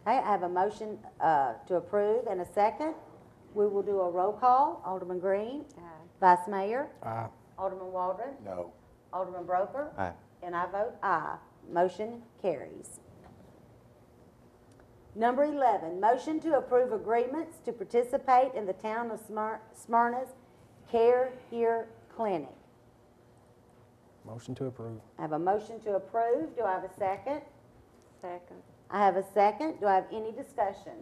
Okay, I have a motion to approve and a second. We will do a roll call. Alderman Green? Aye. Vice Mayor? Aye. Alderman Waldron? No. Alderman Broker? Aye. And I vote aye. Motion carries. Number 11, motion to approve agreements to participate in the town of Smyrna's Care Here Clinic. Motion to approve. I have a motion to approve. Do I have a second? Second. I have a second. Do I have any discussion?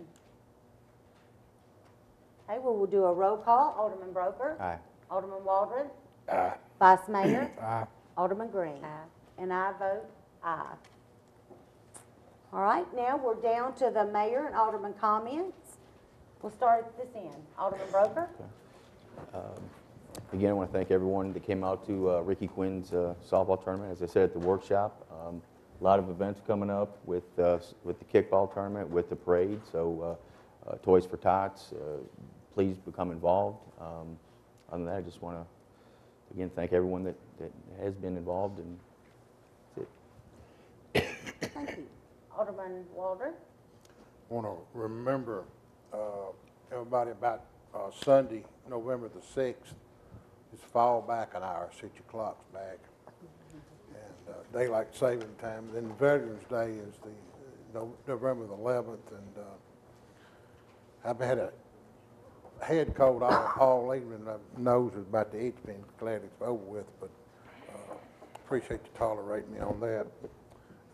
Okay, well, we'll do a roll call. Alderman Broker. Aye. Alderman Waldron. Aye. Vice Mayor. Aye. Alderman Green. Aye. And I vote aye. All right, now we're down to the mayor and alderman comments. We'll start at this end. Alderman Broker. Again, I want to thank everyone that came out to Ricky Quinn's softball tournament. As I said at the workshop, a lot of events coming up with the kickball tournament, with the parade. So Toys for Tots, please become involved. Other than that, I just want to, again, thank everyone that has been involved, and that's it. Thank you. Alderman Waldron. Want to remember everybody about Sunday, November the 6th. It's fall back an hour, set your clocks back. And daylight saving time. Then Veterans Day is the November the 11th. And I've had a head cold all evening. My nose is about to itch me. Glad it's over with, but appreciate you tolerating me on that.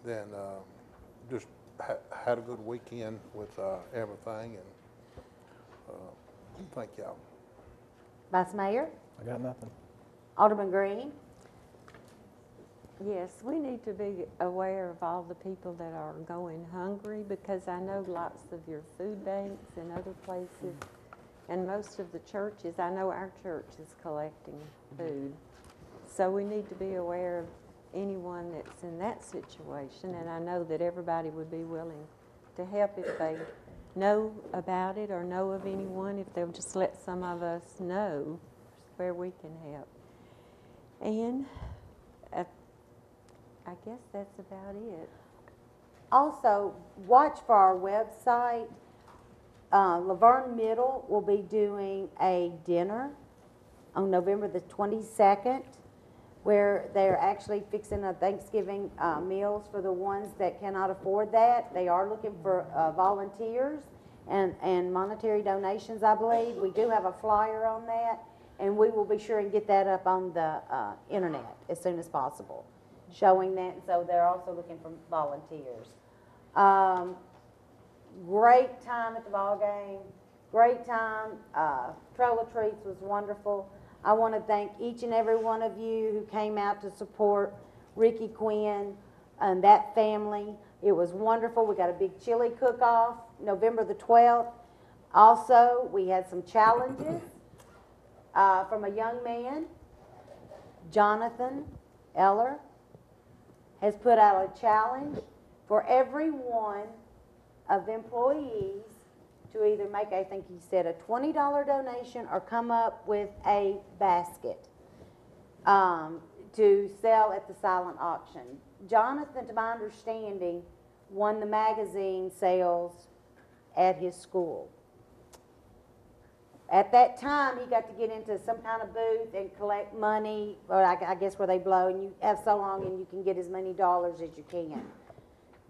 Then just had a good weekend with everything, and thank y'all. Vice Mayor. I got nothing. Alderman Green. Yes, we need to be aware of all the people that are going hungry, because I know lots of your food banks and other places, and most of the churches, I know our church is collecting food. So we need to be aware of anyone that's in that situation, and I know that everybody would be willing to help if they know about it or know of anyone, if they'll just let some of us know where we can help. And I guess that's about it. Also, watch for our website. Laverne Middle will be doing a dinner on November the 22nd, where they're actually fixing a Thanksgiving meals for the ones that cannot afford that. They are looking for volunteers and monetary donations, I believe. We do have a flyer on that, and we will be sure and get that up on the internet as soon as possible, showing that. So they're also looking for volunteers. Great time at the ball game. Great time. Trail of Treats was wonderful. I want to thank each and every one of you who came out to support Ricky Quinn and that family. It was wonderful. We got a big chili cook-off November the 12th. Also, we had some challenges from a young man. Jonathan Eller has put out a challenge for every one of the employees to either make, I think he said, a $20 donation or come up with a basket to sell at the silent auction. Jonathan, to my understanding, won the magazine sales at his school. At that time, he got to get into some kind of booth and collect money, or I guess where they blow, and you have so long and you can get as many dollars as you can.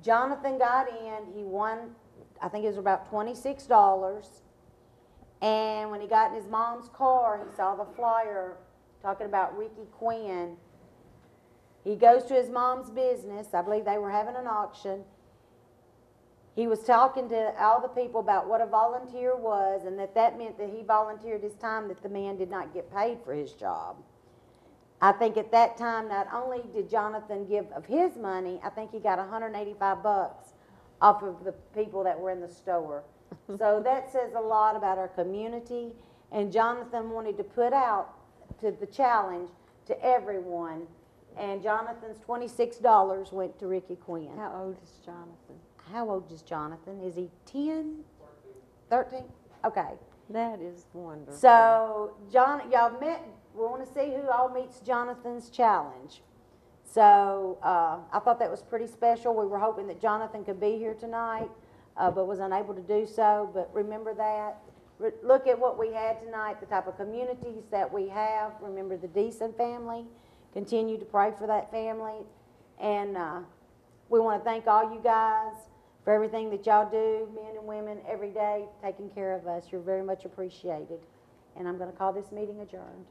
Jonathan got in, he won, I think it was about $26, and when he got in his mom's car, he saw the flyer talking about Ricky Quinn. He goes to his mom's business. I believe they were having an auction. He was talking to all the people about what a volunteer was, and that meant that he volunteered his time, that the man did not get paid for his job. I think at that time, not only did Jonathan give of his money, I think he got $185 off of the people that were in the store. So that says a lot about our community, and Jonathan wanted to put out to the challenge to everyone, and Jonathan's $26 went to Ricky Quinn. How old is Jonathan? How old is Jonathan? Is he 10? 13? Okay. That is wonderful. So, y'all met, we want to see who all meets Jonathan's challenge. So, I thought that was pretty special. We were hoping that Jonathan could be here tonight, but was unable to do so. But remember that. Look at what we had tonight, the type of communities that we have. Remember the Deason family. Continue to pray for that family. And we want to thank all you guys for everything that y'all do, men and women, every day, taking care of us. You're very much appreciated. And I'm going to call this meeting adjourned.